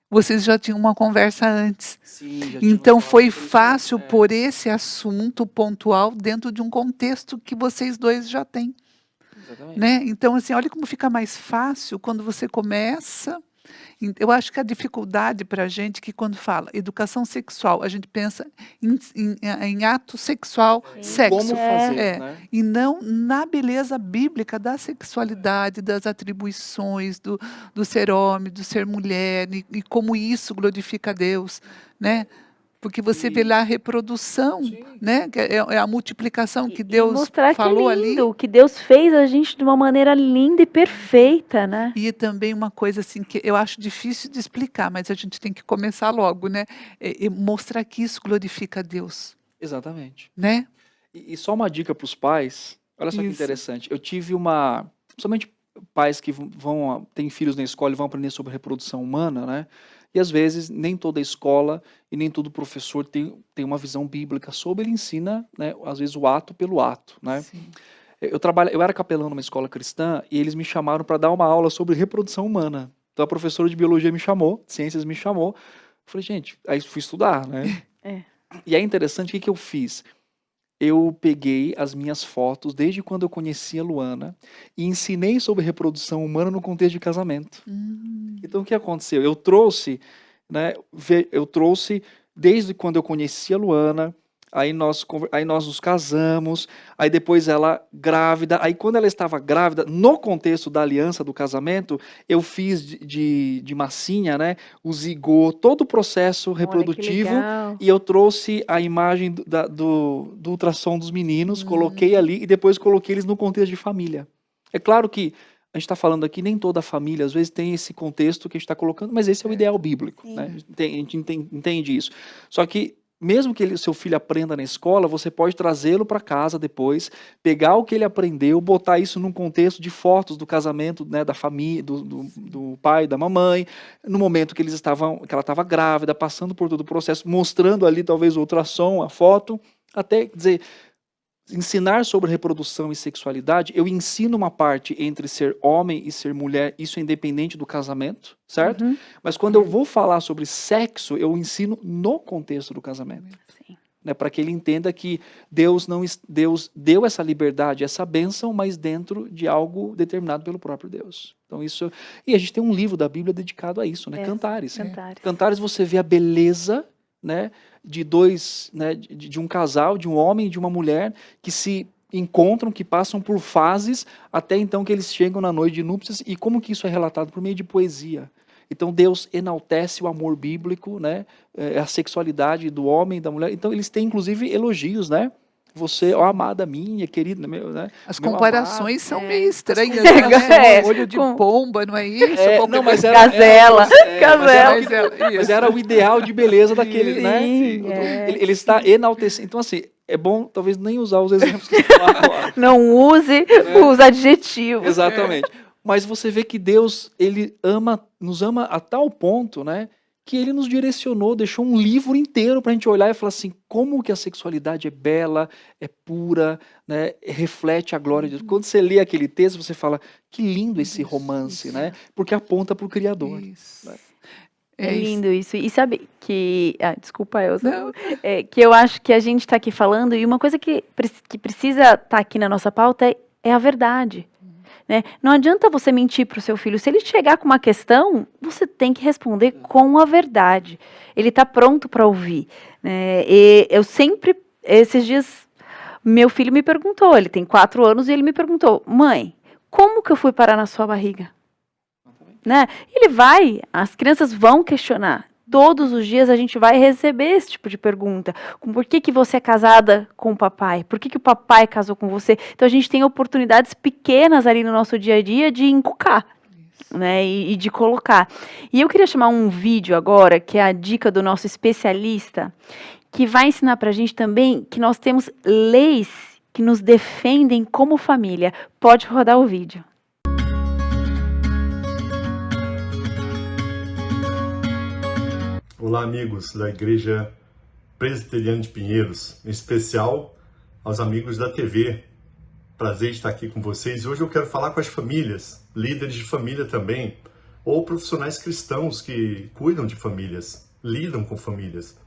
vocês já tinham uma conversa antes. Sim, já Então tínhamos foi falado sobre isso, fácil é. pôr esse assunto pontual dentro de um contexto que vocês dois já têm, Exatamente. né? Então, assim, olha como fica mais fácil quando você começa. Eu acho que a dificuldade para a gente que quando fala educação sexual, a gente pensa em ato sexual, Sim. sexo. Como fazer, É. né? E não na beleza bíblica da sexualidade, das atribuições do ser homem, do ser mulher, e como isso glorifica a Deus, né? Porque você vê E- lá a reprodução, Sim. né? Que é a multiplicação que E Deus mostrar falou que é ali. lindo, que Deus fez a gente de uma maneira linda e perfeita, né? E também uma coisa assim que eu acho difícil de explicar, mas a gente tem que começar logo, né? Mostrar que isso glorifica a Deus, Exatamente. né? E só uma dica para os pais, olha só que Isso. interessante. Eu tive principalmente pais que têm filhos na escola e vão aprender sobre reprodução humana, né? E às vezes nem toda escola e nem todo professor tem uma visão bíblica sobre, ele ensina, né, às vezes o ato pelo ato, né? Sim. Eu era capelão numa escola cristã e eles me chamaram para dar uma aula sobre reprodução humana. Então a professora de biologia me chamou, de ciências me chamou. Eu falei, gente, aí fui estudar, né? É. E é interessante, o que eu fiz? Eu peguei as minhas fotos desde quando eu conheci a Luana e ensinei sobre reprodução humana no contexto de casamento. Então o que aconteceu? Eu trouxe, né, desde quando eu conheci a Luana, aí nós nos casamos, aí depois ela grávida, aí quando ela estava grávida, no contexto da aliança do casamento, eu fiz de massinha, né, o zigoto, todo o processo reprodutivo, Olha, que legal. e eu trouxe a imagem do ultrassom dos meninos, coloquei ali e depois coloquei eles no contexto de família. É claro que a gente está falando aqui, nem toda família, às vezes, tem esse contexto que a gente está colocando, mas esse é o ideal bíblico, Sim. né? A gente entende isso. Só que, mesmo que o seu filho aprenda na escola, você pode trazê-lo para casa depois, pegar o que ele aprendeu, botar isso num contexto de fotos do casamento, né, da família, do pai, da mamãe, no momento que ela estava grávida, passando por todo o processo, mostrando ali talvez o ultrassom, a foto, até dizer, ensinar sobre reprodução e sexualidade, eu ensino uma parte entre ser homem e ser mulher, isso é independente do casamento, certo? Uhum. Mas quando eu vou falar sobre sexo, eu ensino no contexto do casamento. Sim. Né, para que ele entenda que Deus deu essa liberdade, essa bênção, mas dentro de algo determinado pelo próprio Deus. Então isso, e a gente tem um livro da Bíblia dedicado a isso, né? É, Cantares. Cantares. Cantares você vê a beleza, né, de dois, né, de um casal, de um homem e de uma mulher que se encontram, que passam por fases até então que eles chegam na noite de núpcias, e como que isso é relatado por meio de poesia. Então Deus enaltece o amor bíblico, né, a sexualidade do homem e da mulher. Então eles têm inclusive elogios, né? Você, ó amada minha, querida, meu, né? As meu comparações amado. são meio estranhas, É, né? Olho de com- pomba, não é isso? Não, mas Gazela, gazela. mas era o ideal de beleza daquele, né? Sim, é. Ele está enaltecendo. Então, assim, é bom talvez nem usar os exemplos que estão lá agora. Não use os adjetivos. Exatamente. Mas você vê que Deus, ele nos ama a tal ponto, né, que ele nos direcionou, deixou um livro inteiro para a gente olhar e falar assim, como que a sexualidade é bela, é pura, né, reflete a glória de Deus. Quando você lê aquele texto, você fala, que lindo esse romance, né? Porque aponta para o Criador. Isso. É isso. lindo isso. E sabe que... desculpa, Elza. Não. Que eu acho que a gente está aqui falando, e uma coisa que precisa estar aqui na nossa pauta é a verdade. Né? Não adianta você mentir para o seu filho. Se ele chegar com uma questão, você tem que responder com a verdade. Ele está pronto para ouvir. Né? E eu sempre, esses dias, meu filho me perguntou, ele tem 4 anos, e ele me perguntou, mãe, como que eu fui parar na sua barriga? Né? As crianças vão questionar. Todos os dias a gente vai receber esse tipo de pergunta. Por que você é casada com o papai? Por que o papai casou com você? Então a gente tem oportunidades pequenas ali no nosso dia a dia de encucar, né? E de colocar. E eu queria chamar um vídeo agora, que é a dica do nosso especialista, que vai ensinar pra gente também que nós temos leis que nos defendem como família. Pode rodar o vídeo. Olá, amigos da Igreja Presbiteriana de Pinheiros, em especial aos amigos da TV. Prazer estar aqui com vocês. Hoje eu quero falar com as famílias, líderes de família também, ou profissionais cristãos que cuidam de famílias, lidam com famílias.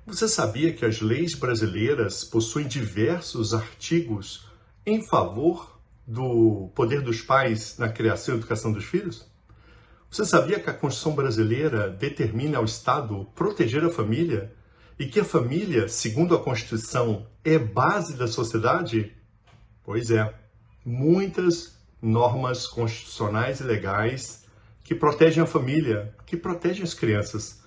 Você sabia que as leis brasileiras possuem diversos artigos em favor do poder dos pais na criação e educação dos filhos? Você sabia que a Constituição brasileira determina ao Estado proteger a família e que a família, segundo a Constituição, é base da sociedade? Pois é, muitas normas constitucionais e legais que protegem a família, que protegem as crianças.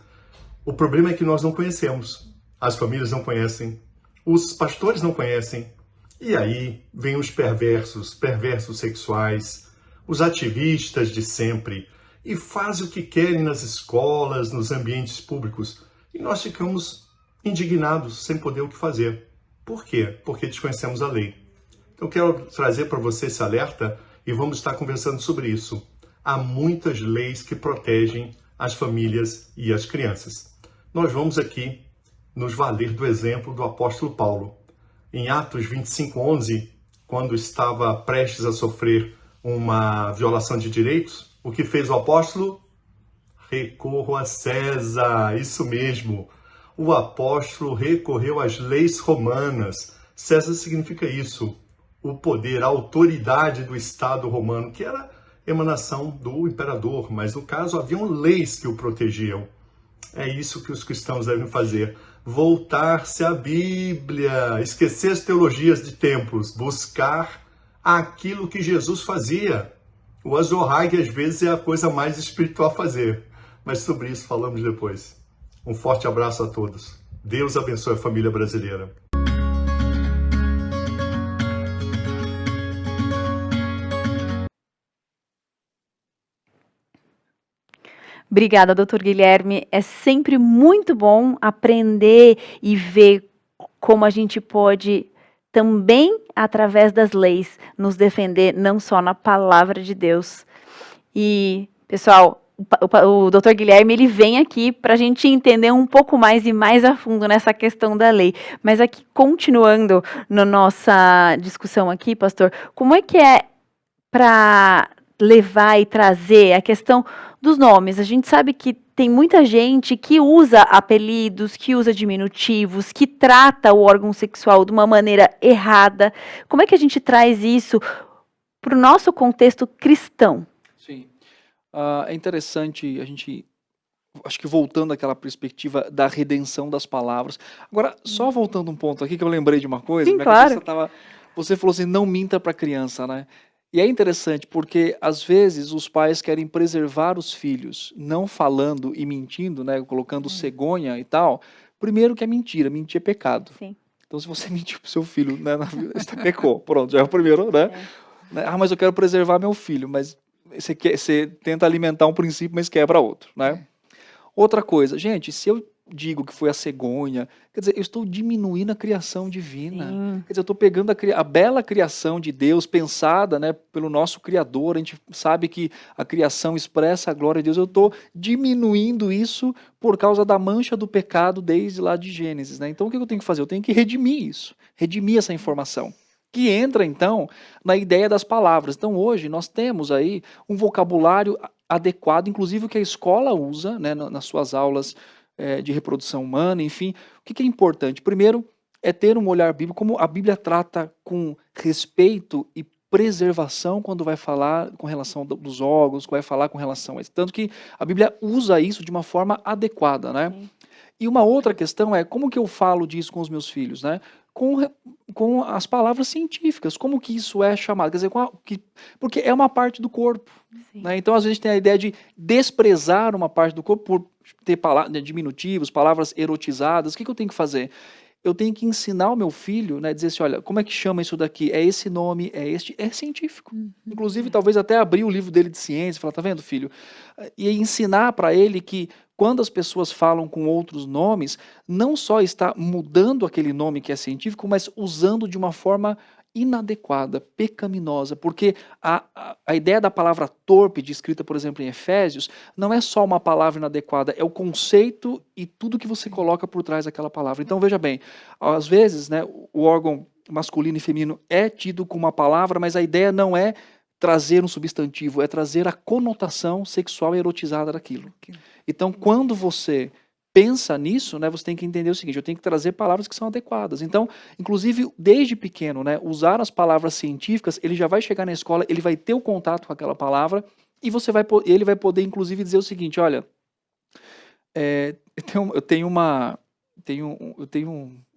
O problema é que nós não conhecemos, as famílias não conhecem, os pastores não conhecem, e aí vem os perversos sexuais, os ativistas de sempre, e fazem o que querem nas escolas, nos ambientes públicos, e nós ficamos indignados, sem poder o que fazer. Por quê? Porque desconhecemos a lei. Então quero trazer para você esse alerta e vamos estar conversando sobre isso. Há muitas leis que protegem as famílias e as crianças. Nós vamos aqui nos valer do exemplo do apóstolo Paulo. Em Atos 25:11, quando estava prestes a sofrer uma violação de direitos, o que fez o apóstolo? Recorro a César, isso mesmo. O apóstolo recorreu às leis romanas. César significa isso, o poder, a autoridade do Estado romano, que era emanação do imperador, mas no caso haviam leis que o protegiam. É isso que os cristãos devem fazer. Voltar-se à Bíblia, esquecer as teologias de templos, buscar aquilo que Jesus fazia. O azorrai, que às vezes é a coisa mais espiritual a fazer. Mas sobre isso falamos depois. Um forte abraço a todos. Deus abençoe a família brasileira. Obrigada, doutor Guilherme. É sempre muito bom aprender e ver como a gente pode também, através das leis, nos defender, não só na palavra de Deus. E, pessoal, o doutor Guilherme, ele vem aqui para a gente entender um pouco mais e mais a fundo nessa questão da lei. Mas aqui, continuando na nossa discussão aqui, pastor, como é que é para levar e trazer a questão dos nomes? A gente sabe que tem muita gente que usa apelidos, que usa diminutivos, que trata o órgão sexual de uma maneira errada. Como é que a gente traz isso para o nosso contexto cristão? Sim. É interessante a gente, acho que voltando àquela perspectiva da redenção das palavras. Agora, só voltando um ponto aqui, que eu lembrei de uma coisa. Sim, minha claro. cabeça você falou assim, não minta para a criança, né? E é interessante porque, às vezes, os pais querem preservar os filhos, não falando e mentindo, né, colocando cegonha e tal. Primeiro que é mentira, mentir é pecado. Sim. Então, se você mentir pro seu filho, né, você pecou. Pronto, já é o primeiro, né? Ah, mas eu quero preservar meu filho, mas você tenta alimentar um princípio, mas quebra outro, né? Outra coisa, gente, se eu digo que foi a cegonha, quer dizer, eu estou diminuindo a criação divina. Sim. Quer dizer, eu estou pegando a bela criação de Deus, pensada, né, pelo nosso Criador. A gente sabe que a criação expressa a glória de Deus. Eu estou diminuindo isso por causa da mancha do pecado desde lá de Gênesis, né? Então, o que eu tenho que fazer? Eu tenho que redimir isso, redimir essa informação. Que entra, então, na ideia das palavras. Então, hoje, nós temos aí um vocabulário adequado, inclusive o que a escola usa, né, nas suas aulas de reprodução humana, enfim. O que é importante? Primeiro, é ter um olhar bíblico, como a Bíblia trata com respeito e preservação quando vai falar com relação dos órgãos, quando vai falar com relação a isso. Tanto que a Bíblia usa isso de uma forma adequada, né? Sim. E uma outra questão é, como que eu falo disso com os meus filhos, né? Com as palavras científicas, como que isso é chamado, quer dizer, porque é uma parte do corpo, né? Então às vezes tem a ideia de desprezar uma parte do corpo por ter diminutivos, palavras erotizadas. O que eu tenho que fazer? Eu tenho que ensinar o meu filho, né, dizer assim, olha, como é que chama isso daqui? É esse nome, é científico. Inclusive, talvez até abrir o livro dele de ciência e falar, tá vendo, filho? E ensinar para ele que quando as pessoas falam com outros nomes, não só está mudando aquele nome que é científico, mas usando de uma forma inadequada, pecaminosa, porque a ideia da palavra torpe, descrita, por exemplo, em Efésios, não é só uma palavra inadequada, é o conceito e tudo que você coloca por trás daquela palavra. Então, veja bem, às vezes, né, o órgão masculino e feminino é tido como uma palavra, mas a ideia não é trazer um substantivo, é trazer a conotação sexual e erotizada daquilo. Então, quando você pensa nisso, né, você tem que entender o seguinte: eu tenho que trazer palavras que são adequadas. Então, inclusive, desde pequeno, né, usar as palavras científicas, ele já vai chegar na escola, ele vai ter o contato com aquela palavra e ele vai poder, inclusive, dizer o seguinte: olha, eu tenho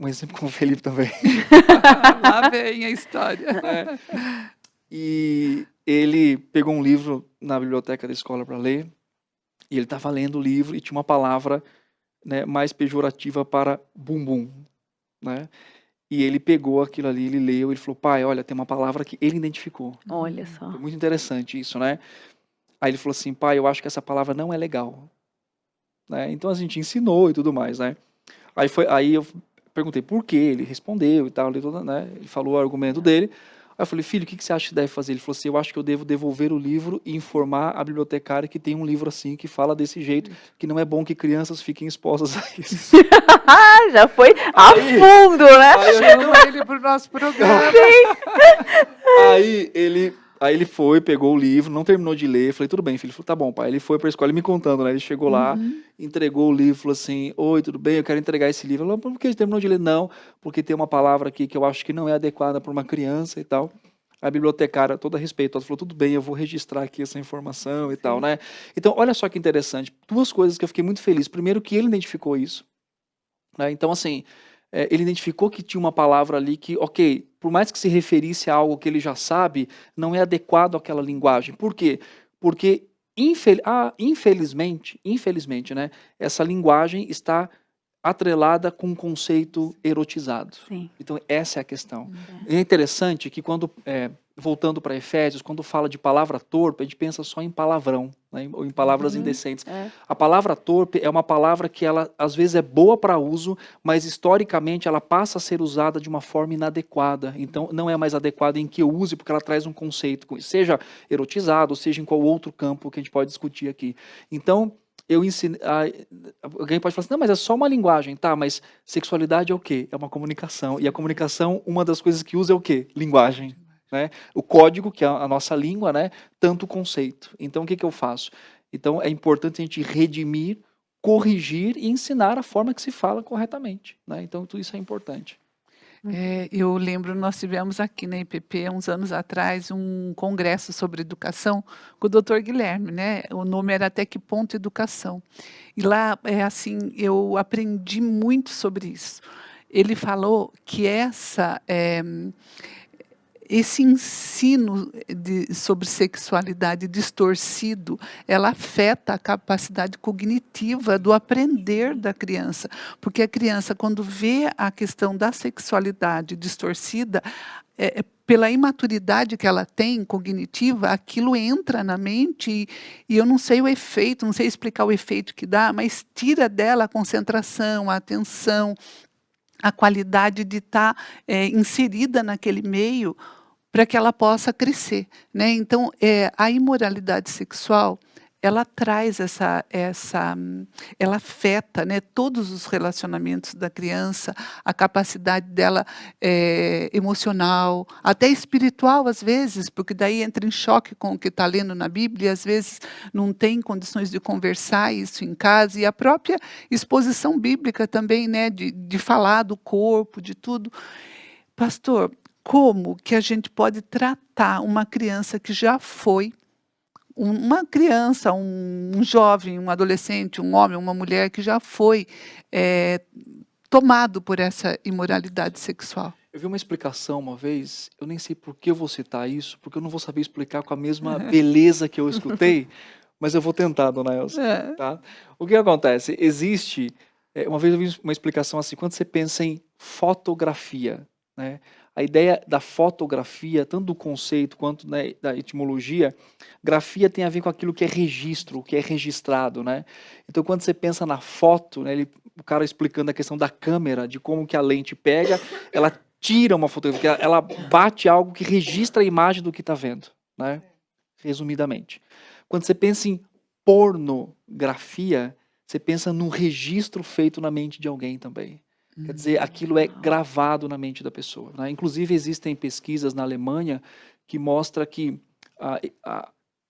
um exemplo com o Felipe também. Lá vem a história. E ele pegou um livro na biblioteca da escola para ler, e ele estava lendo o livro e tinha uma palavra, né, mais pejorativa para bumbum, né? E ele pegou aquilo ali, ele leu, ele falou: pai, olha, tem uma palavra que ele identificou. Olha só. Foi muito interessante isso, né? Aí ele falou assim: pai, eu acho que essa palavra não é legal. Né? Então a gente ensinou e tudo mais, né? Aí eu perguntei por quê, ele respondeu e tal, né? Ele falou o argumento dele. Aí eu falei: filho, o que você acha que deve fazer? Ele falou assim: eu acho que eu devo devolver o livro e informar a bibliotecária que tem um livro assim, que fala desse jeito, que não é bom que crianças fiquem expostas a isso. Já foi a fundo, né? Aí Chamou ele para o nosso programa. Aí ele foi, pegou o livro, não terminou de ler. Falei: tudo bem, filho. Ele falou: tá bom, pai. Ele foi para a escola, ele me contando, né? Ele chegou lá, entregou o livro, falou assim: oi, tudo bem? Eu quero entregar esse livro. Ele falou: por que ele terminou de ler? Não, porque tem uma palavra aqui que eu acho que não é adequada para uma criança e tal. A bibliotecária, toda respeitosa, falou: tudo bem, eu vou registrar aqui essa informação e tal, né? Então, olha só que interessante. Duas coisas que eu fiquei muito feliz. Primeiro, que ele identificou isso, né? Então, assim, ele identificou que tinha uma palavra ali que, ok, por mais que se referisse a algo que ele já sabe, não é adequado àquela linguagem. Por quê? Porque, infelizmente, né, essa linguagem está atrelada com um conceito erotizado. Sim. Então, essa é a questão. É interessante que quando, voltando para Efésios, quando fala de palavra torpe, a gente pensa só em palavrão, né, ou em palavras indecentes. A palavra torpe é uma palavra que ela, às vezes, é boa para uso, mas historicamente ela passa a ser usada de uma forma inadequada. Então, não é mais adequada em que eu use, porque ela traz um conceito, seja erotizado, seja em qual outro campo que a gente pode discutir aqui. Então, eu ensino. Alguém pode falar assim: não, mas é só uma linguagem, tá? Mas sexualidade é o quê? É uma comunicação. E a comunicação, uma das coisas que usa é o quê? Linguagem. Né? O código, que é a nossa língua, né? Tanto o conceito. Então, o que eu faço? Então, é importante a gente redimir, corrigir e ensinar a forma que se fala corretamente. Né? Então, tudo isso é importante. Eu lembro, nós tivemos aqui na IPP, uns anos atrás, um congresso sobre educação com o Dr. Guilherme, né? O nome era Até Que Ponto Educação. E lá, assim, eu aprendi muito sobre isso. Ele falou que esse ensino sobre sexualidade distorcido, ela afeta a capacidade cognitiva do aprender da criança. Porque a criança, quando vê a questão da sexualidade distorcida, pela imaturidade que ela tem cognitiva, aquilo entra na mente e eu não sei o efeito, não sei explicar o efeito que dá, mas tira dela a concentração, a atenção, a qualidade de estar inserida naquele meio para que ela possa crescer, né? Então, a imoralidade sexual, ela traz ela afeta, né, todos os relacionamentos da criança, a capacidade dela emocional, até espiritual às vezes, porque daí entra em choque com o que está lendo na Bíblia, e às vezes não tem condições de conversar isso em casa, e a própria exposição bíblica também, né, de falar do corpo, de tudo. Pastor, como que a gente pode tratar uma criança que já foi uma criança, um jovem, um adolescente, um homem, uma mulher que já foi tomado por essa imoralidade sexual? Eu vi uma explicação uma vez, eu nem sei por que eu vou citar isso, porque eu não vou saber explicar com a mesma beleza que eu escutei, mas eu vou tentar, dona Elsa. Tá? O que acontece? Existe, uma vez eu vi uma explicação assim, quando você pensa em fotografia, né? A ideia da fotografia, tanto do conceito quanto, né, da etimologia, grafia tem a ver com aquilo que é registro, que é registrado, né? Então, quando você pensa na foto, né, o cara explicando a questão da câmera, de como que a lente pega, ela tira uma fotografia, ela bate algo que registra a imagem do que está vendo, né? Resumidamente. Quando você pensa em pornografia, você pensa num registro feito na mente de alguém também. Quer dizer, aquilo é gravado na mente da pessoa. Né? Inclusive, existem pesquisas na Alemanha que mostram que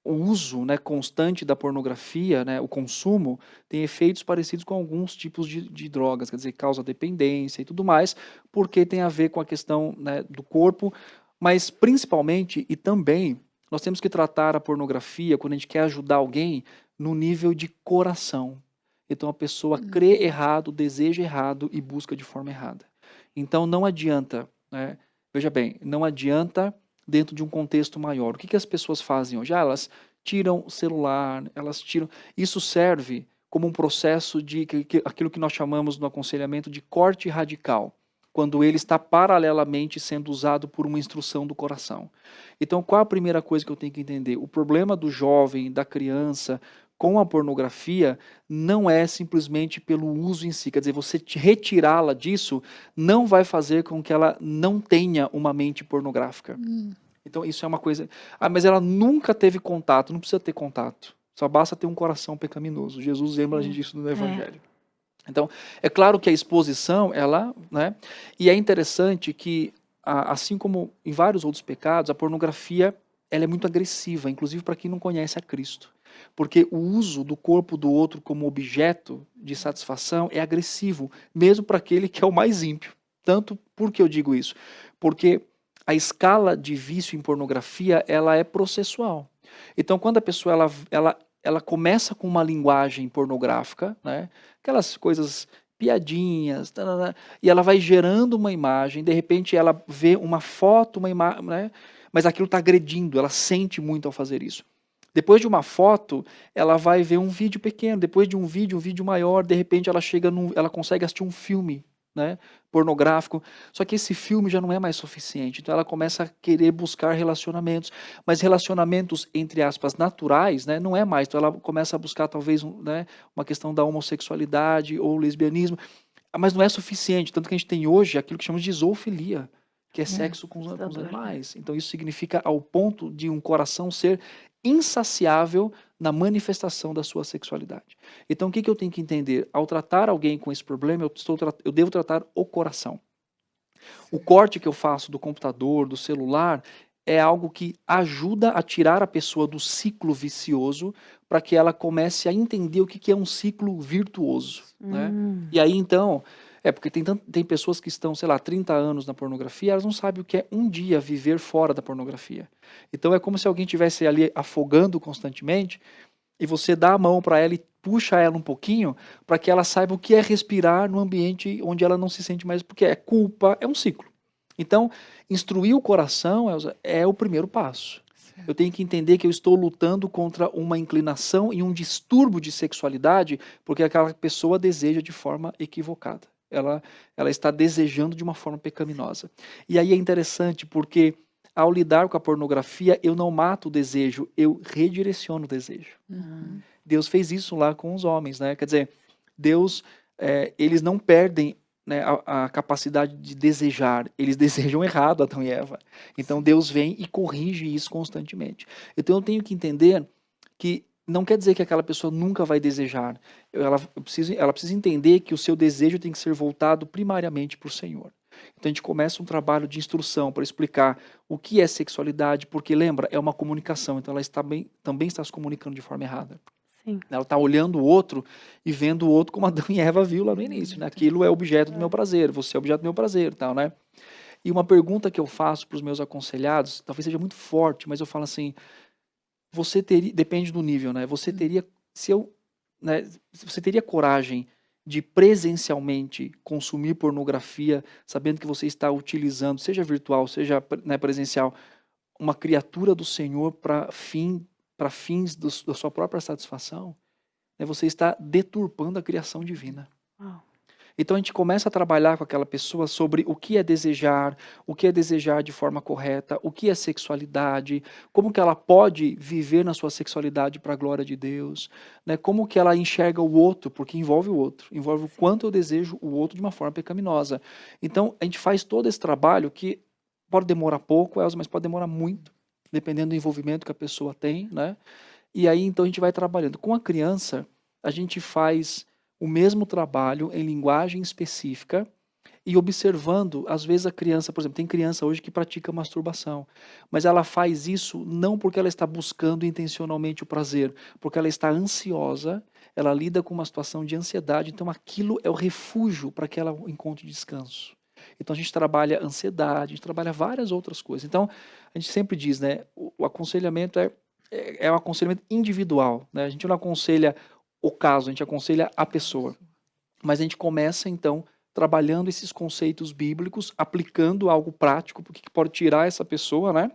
o uso, né, constante da pornografia, né, o consumo, tem efeitos parecidos com alguns tipos de drogas, quer dizer, causa dependência e tudo mais, porque tem a ver com a questão, né, do corpo, mas principalmente e também nós temos que tratar a pornografia, quando a gente quer ajudar alguém, no nível de coração. Então a pessoa crê errado, deseja errado e busca de forma errada. Então não adianta, né, veja bem, não adianta dentro de um contexto maior. O que as pessoas fazem hoje? Elas tiram o celular, elas tiram... Isso serve como um processo de aquilo que nós chamamos no aconselhamento de corte radical, quando ele está paralelamente sendo usado por uma instrução do coração. Então, qual a primeira coisa que eu tenho que entender? O problema do jovem, da criança, com a pornografia, não é simplesmente pelo uso em si. Quer dizer, você retirá-la disso não vai fazer com que ela não tenha uma mente pornográfica. Então, isso é uma coisa... mas ela nunca teve contato. Não precisa ter contato. Só basta ter um coração pecaminoso. Jesus lembra a gente disso no Evangelho. Então, é claro que a exposição, ela... né, e é interessante que, assim como em vários outros pecados, a pornografia ela é muito agressiva, inclusive para quem não conhece a Cristo. Porque o uso do corpo do outro como objeto de satisfação é agressivo, mesmo para aquele que é o mais ímpio. Tanto por que eu digo isso? Porque a escala de vício em pornografia, ela é processual. Então, quando a pessoa ela começa com uma linguagem pornográfica, né, aquelas coisas, piadinhas, e ela vai gerando uma imagem, de repente ela vê uma foto, uma imagem, né, mas aquilo está agredindo, ela sente muito ao fazer isso. Depois de uma foto, ela vai ver um vídeo pequeno, depois de um vídeo maior, de repente ela consegue assistir um filme, né, pornográfico, só que esse filme já não é mais suficiente, então ela começa a querer buscar relacionamentos, mas relacionamentos, entre aspas, naturais, né, não é mais, então ela começa a buscar talvez, né, uma questão da homossexualidade ou lesbianismo, mas não é suficiente, tanto que a gente tem hoje aquilo que chamamos de zoofilia, que é sexo com os animais, então isso significa ao ponto de um coração ser insaciável na manifestação da sua sexualidade. Então, o que eu tenho que entender? Ao tratar alguém com esse problema, eu devo tratar o coração. O corte que eu faço do computador, do celular, é algo que ajuda a tirar a pessoa do ciclo vicioso para que ela comece a entender o que é um ciclo virtuoso. Né? E aí, então... porque tem pessoas que estão, sei lá, 30 anos na pornografia, elas não sabem o que é um dia viver fora da pornografia. Então é como se alguém estivesse ali afogando constantemente e você dá a mão para ela e puxa ela um pouquinho para que ela saiba o que é respirar no ambiente onde ela não se sente mais, porque é culpa, é um ciclo. Então, instruir o coração, Elza, é o primeiro passo. Eu tenho que entender que eu estou lutando contra uma inclinação e um distúrbio de sexualidade porque aquela pessoa deseja de forma equivocada. Ela está desejando de uma forma pecaminosa. E aí é interessante porque ao lidar com a pornografia, eu não mato o desejo, eu redireciono o desejo. Deus fez isso lá com os homens, né? Quer dizer, Deus, eles não perdem, né, a capacidade de desejar, eles desejam errado, Adão e Eva. Então Deus vem e corrige isso constantemente. Então eu tenho que entender que não quer dizer que aquela pessoa nunca vai desejar. Ela precisa entender que o seu desejo tem que ser voltado primariamente para o Senhor. Então a gente começa um trabalho de instrução para explicar o que é sexualidade, porque lembra, é uma comunicação, então ela também está se comunicando de forma errada. Sim. Ela está olhando o outro e vendo o outro como Adão e Eva viu lá no início. Né? Aquilo é objeto do meu prazer, você é objeto do meu prazer. Tal, né? E uma pergunta que eu faço para os meus aconselhados, talvez seja muito forte, mas eu falo assim, você teria, depende do nível, né? Você teria, você teria coragem de presencialmente consumir pornografia, sabendo que você está utilizando, seja virtual, seja, né, presencial, uma criatura do Senhor para fins da sua própria satisfação? Né? Você está deturpando a criação divina. Então a gente começa a trabalhar com aquela pessoa sobre o que é desejar de forma correta, o que é sexualidade, como que ela pode viver na sua sexualidade para a glória de Deus, né? Como que ela enxerga o outro, porque envolve o outro, envolve o quanto eu desejo o outro de uma forma pecaminosa. Então a gente faz todo esse trabalho que pode demorar pouco, Elza, mas pode demorar muito, dependendo do envolvimento que a pessoa tem, né? E aí então a gente vai trabalhando. Com a criança, a gente faz o mesmo trabalho em linguagem específica e observando, às vezes a criança, por exemplo, tem criança hoje que pratica masturbação, mas ela faz isso não porque ela está buscando intencionalmente o prazer, porque ela está ansiosa, ela lida com uma situação de ansiedade, então aquilo é o refúgio para que ela encontre descanso. Então a gente trabalha ansiedade, a gente trabalha várias outras coisas. Então a gente sempre diz, né, o aconselhamento é um aconselhamento individual, né? A gente não aconselha o caso, a gente aconselha a pessoa. Mas a gente começa, então, trabalhando esses conceitos bíblicos, aplicando algo prático, porque pode tirar essa pessoa, né?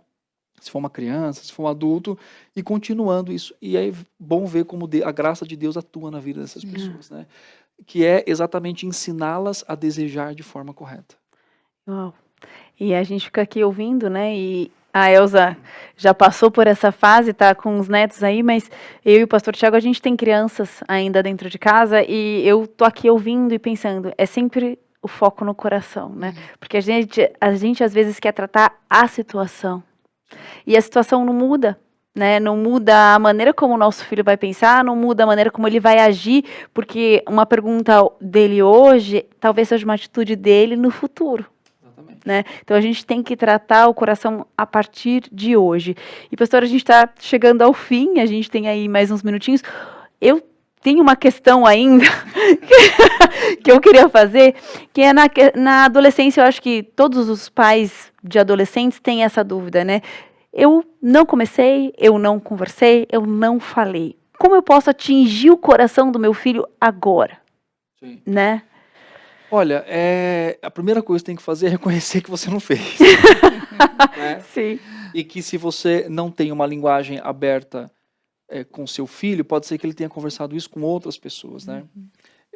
Se for uma criança, se for um adulto, e continuando isso. E é bom ver como a graça de Deus atua na vida dessas pessoas, né? Que é exatamente ensiná-las a desejar de forma correta. Uau. E a gente fica aqui ouvindo, né? E a Elza já passou por essa fase, tá com os netos aí, mas eu e o pastor Thiago, a gente tem crianças ainda dentro de casa e eu tô aqui ouvindo e pensando, é sempre o foco no coração, né? Porque a gente às vezes quer tratar a situação. E a situação não muda, né? Não muda a maneira como o nosso filho vai pensar, não muda a maneira como ele vai agir, porque uma pergunta dele hoje talvez seja uma atitude dele no futuro. Né? Então a gente tem que tratar o coração a partir de hoje. E pastor, a gente está chegando ao fim, a gente tem aí mais uns minutinhos. Eu tenho uma questão ainda que eu queria fazer, que é na adolescência. Eu acho que todos os pais de adolescentes têm essa dúvida, né? Eu não comecei, eu não conversei, eu não falei. Como eu posso atingir o coração do meu filho agora? Sim. Né? Olha, a primeira coisa que tem que fazer é reconhecer que você não fez. Né? Sim. E que se você não tem uma linguagem aberta com seu filho, pode ser que ele tenha conversado isso com outras pessoas, né?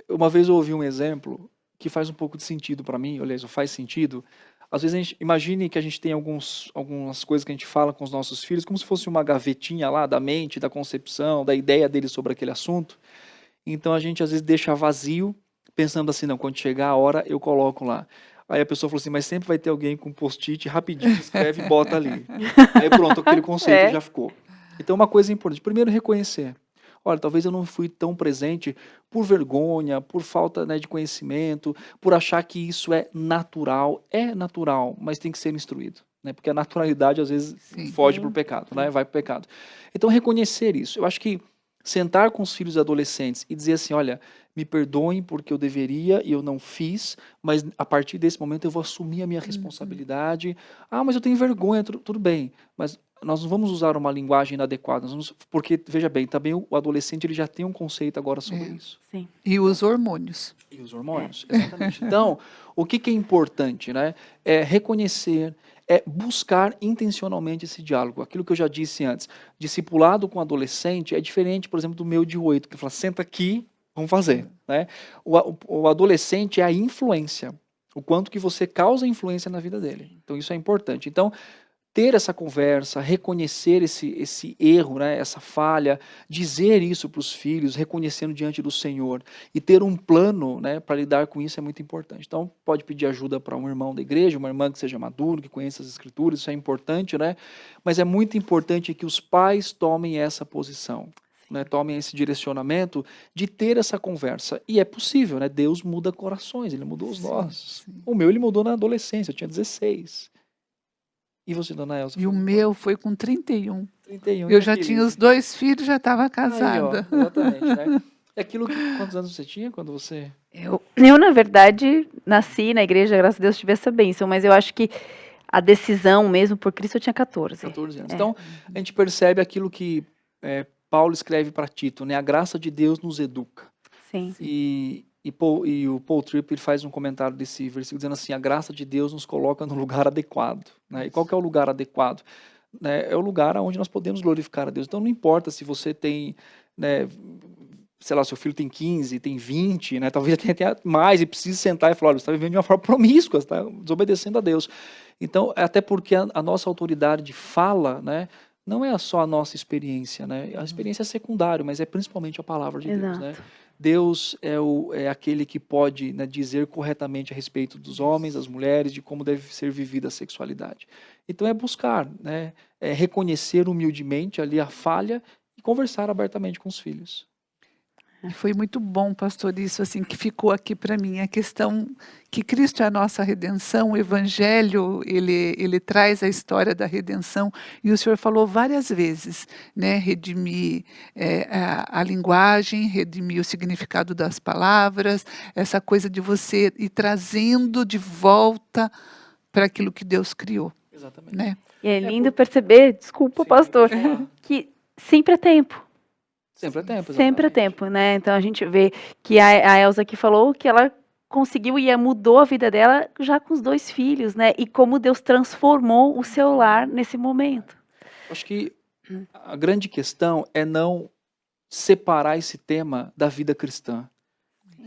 Uma vez eu ouvi um exemplo que faz um pouco de sentido para mim, aliás, faz sentido. Às vezes, imagine que a gente tem algumas coisas que a gente fala com os nossos filhos, como se fosse uma gavetinha lá da mente, da concepção, da ideia deles sobre aquele assunto. Então a gente às vezes deixa vazio, pensando assim, não, quando chegar a hora eu coloco lá. Aí a pessoa falou assim, mas sempre vai ter alguém com post-it, rapidinho escreve e bota ali. Aí pronto, aquele conceito já ficou. Então uma coisa importante, primeiro reconhecer. Olha, talvez eu não fui tão presente por vergonha, por falta, né, de conhecimento, por achar que isso é natural. É natural, mas tem que ser instruído. Né? Porque a naturalidade às vezes foge para o pecado, né? Vai para o pecado. Então reconhecer isso. Eu acho que sentar com os filhos adolescentes e dizer assim, olha, me perdoem porque eu deveria e eu não fiz, mas a partir desse momento eu vou assumir a minha responsabilidade. Ah, mas eu tenho vergonha, tudo bem, mas nós não vamos usar uma linguagem inadequada, porque, veja bem, também o adolescente ele já tem um conceito agora sobre isso. Sim. E os hormônios. E os hormônios, exatamente. Então, o que é importante, né? É reconhecer, é buscar intencionalmente esse diálogo. Aquilo que eu já disse antes, discipulado com adolescente é diferente, por exemplo, do meu de 8, que fala, senta aqui, vamos fazer. Né? O adolescente é a influência, o quanto que você causa influência na vida dele. Então, isso é importante. Então, ter essa conversa, reconhecer esse erro, né, essa falha, dizer isso para os filhos, reconhecendo diante do Senhor e ter um plano, né, para lidar com isso é muito importante. Então, pode pedir ajuda para um irmão da igreja, uma irmã que seja maduro, que conheça as escrituras, isso é importante, né? Mas é muito importante que os pais tomem essa posição, né, tomem esse direcionamento de ter essa conversa. E é possível, né? Deus muda corações, Ele mudou os nossos. O meu Ele mudou na adolescência, eu tinha 16. E você, dona Elza? E o meu foi com 31. 31. Eu já tinha os 2 filhos, já estava Aí, ó, casada. exatamente, né? É aquilo que, quantos anos você tinha quando você... Eu, na verdade, nasci na igreja, graças a Deus tive essa bênção, mas eu acho que a decisão mesmo por Cristo eu tinha 14. 14 anos. Então, a gente percebe aquilo que Paulo escreve para Tito, né? A graça de Deus nos educa. Sim. E o Paul Tripp ele faz um comentário desse versículo dizendo assim, a graça de Deus nos coloca no lugar adequado. Né? E qual que é o lugar adequado? Né? É o lugar onde nós podemos glorificar a Deus. Então não importa se você tem, né, sei lá, seu filho tem 15, tem 20, né, talvez tenha mais e precise sentar e falar, olha, você está vivendo de uma forma promíscua, você está desobedecendo a Deus. Então, até porque a nossa autoridade de fala, né, não é só a nossa experiência, né? A experiência é secundária, mas é principalmente a palavra de Deus, né? Deus é aquele que pode, né, dizer corretamente a respeito dos homens, das mulheres, de como deve ser vivida a sexualidade. Então é buscar, né, é reconhecer humildemente ali a falha e conversar abertamente com os filhos. Foi muito bom, pastor, isso assim que ficou aqui para mim, a questão que Cristo é a nossa redenção, o Evangelho, ele traz a história da redenção, e o senhor falou várias vezes, né, redimir a linguagem, redimir o significado das palavras, essa coisa de você ir trazendo de volta para aquilo que Deus criou, Exatamente. né? E é lindo perceber, desculpa, Sim, pastor, pode falar. que sempre é tempo. Sempre é tempo, Sempre é exatamente. tempo, né? Então a gente vê que a Elza aqui falou que ela conseguiu e mudou a vida dela já com os 2 filhos, né? E como Deus transformou o seu lar nesse momento. Acho que a grande questão é não separar esse tema da vida cristã.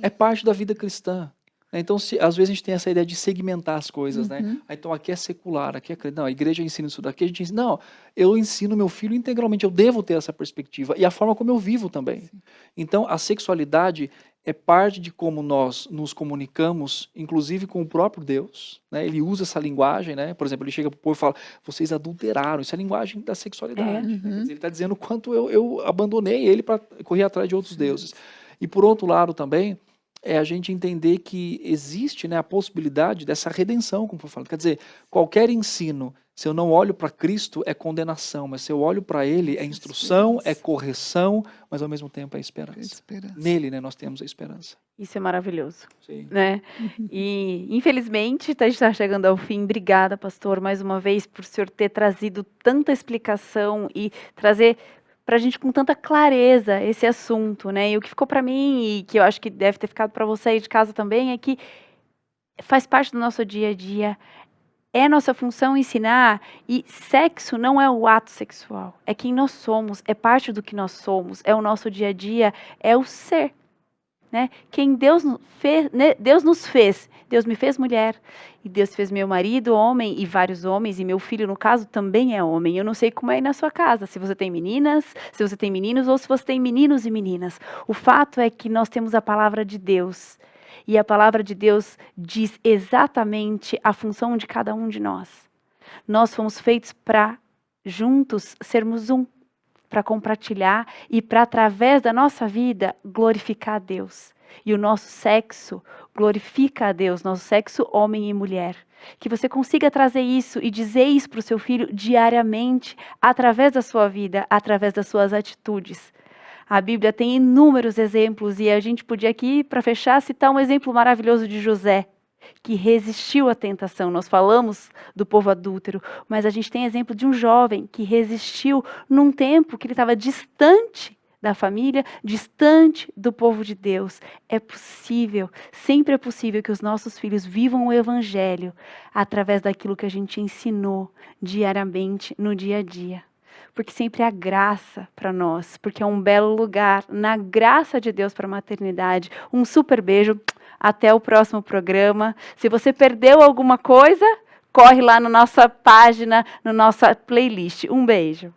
É parte da vida cristã. Então, às vezes a gente tem essa ideia de segmentar as coisas, né? Então aqui é secular, aqui é... Não, a igreja ensina isso daqui, a gente ensina... Não, eu ensino meu filho integralmente, eu devo ter essa perspectiva. E a forma como eu vivo também. Sim. Então, a sexualidade é parte de como nós nos comunicamos, inclusive com o próprio Deus, né? Ele usa essa linguagem, né? Por exemplo, ele chega para o povo e fala, vocês adulteraram, isso é a linguagem da sexualidade. Né? Ele está dizendo o quanto eu abandonei ele para correr atrás de outros deuses. E por outro lado também, é a gente entender que existe, né, a possibilidade dessa redenção, como foi falado. Quer dizer, qualquer ensino, se eu não olho para Cristo, é condenação, mas se eu olho para Ele, é instrução, é correção, mas ao mesmo tempo é esperança. Nele, né, nós temos a esperança. Isso é maravilhoso. Sim. Né? E, infelizmente, a gente está chegando ao fim. Obrigada, pastor, mais uma vez, por o senhor ter trazido tanta explicação e trazer para a gente com tanta clareza esse assunto, né? E o que ficou para mim, e que eu acho que deve ter ficado para você aí de casa também, é que faz parte do nosso dia a dia, é nossa função ensinar, e sexo não é o ato sexual, é quem nós somos, é parte do que nós somos, é o nosso dia a dia, é o ser. Né? Quem Deus fez, né? Deus nos fez, Deus me fez mulher, e Deus fez meu marido homem, e vários homens, e meu filho, no caso, também é homem. Eu não sei como é aí na sua casa, se você tem meninas, se você tem meninos, ou se você tem meninos e meninas. O fato é que nós temos a palavra de Deus, e a palavra de Deus diz exatamente a função de cada um de nós. Nós fomos feitos para juntos sermos um, para compartilhar e para, através da nossa vida, glorificar a Deus. E o nosso sexo glorifica a Deus, nosso sexo homem e mulher. Que você consiga trazer isso e dizer isso para o seu filho diariamente, através da sua vida, através das suas atitudes. A Bíblia tem inúmeros exemplos e a gente podia aqui, para fechar, citar um exemplo maravilhoso de José, que resistiu à tentação. Nós falamos do povo adúltero, mas a gente tem exemplo de um jovem que resistiu num tempo que ele estava distante da família, distante do povo de Deus. É possível, sempre é possível que os nossos filhos vivam o Evangelho através daquilo que a gente ensinou diariamente, no dia a dia. Porque sempre há graça para nós, porque é um belo lugar, na graça de Deus para a maternidade. Um super beijo. Até o próximo programa. Se você perdeu alguma coisa, corre lá na nossa página, na nossa playlist. Um beijo.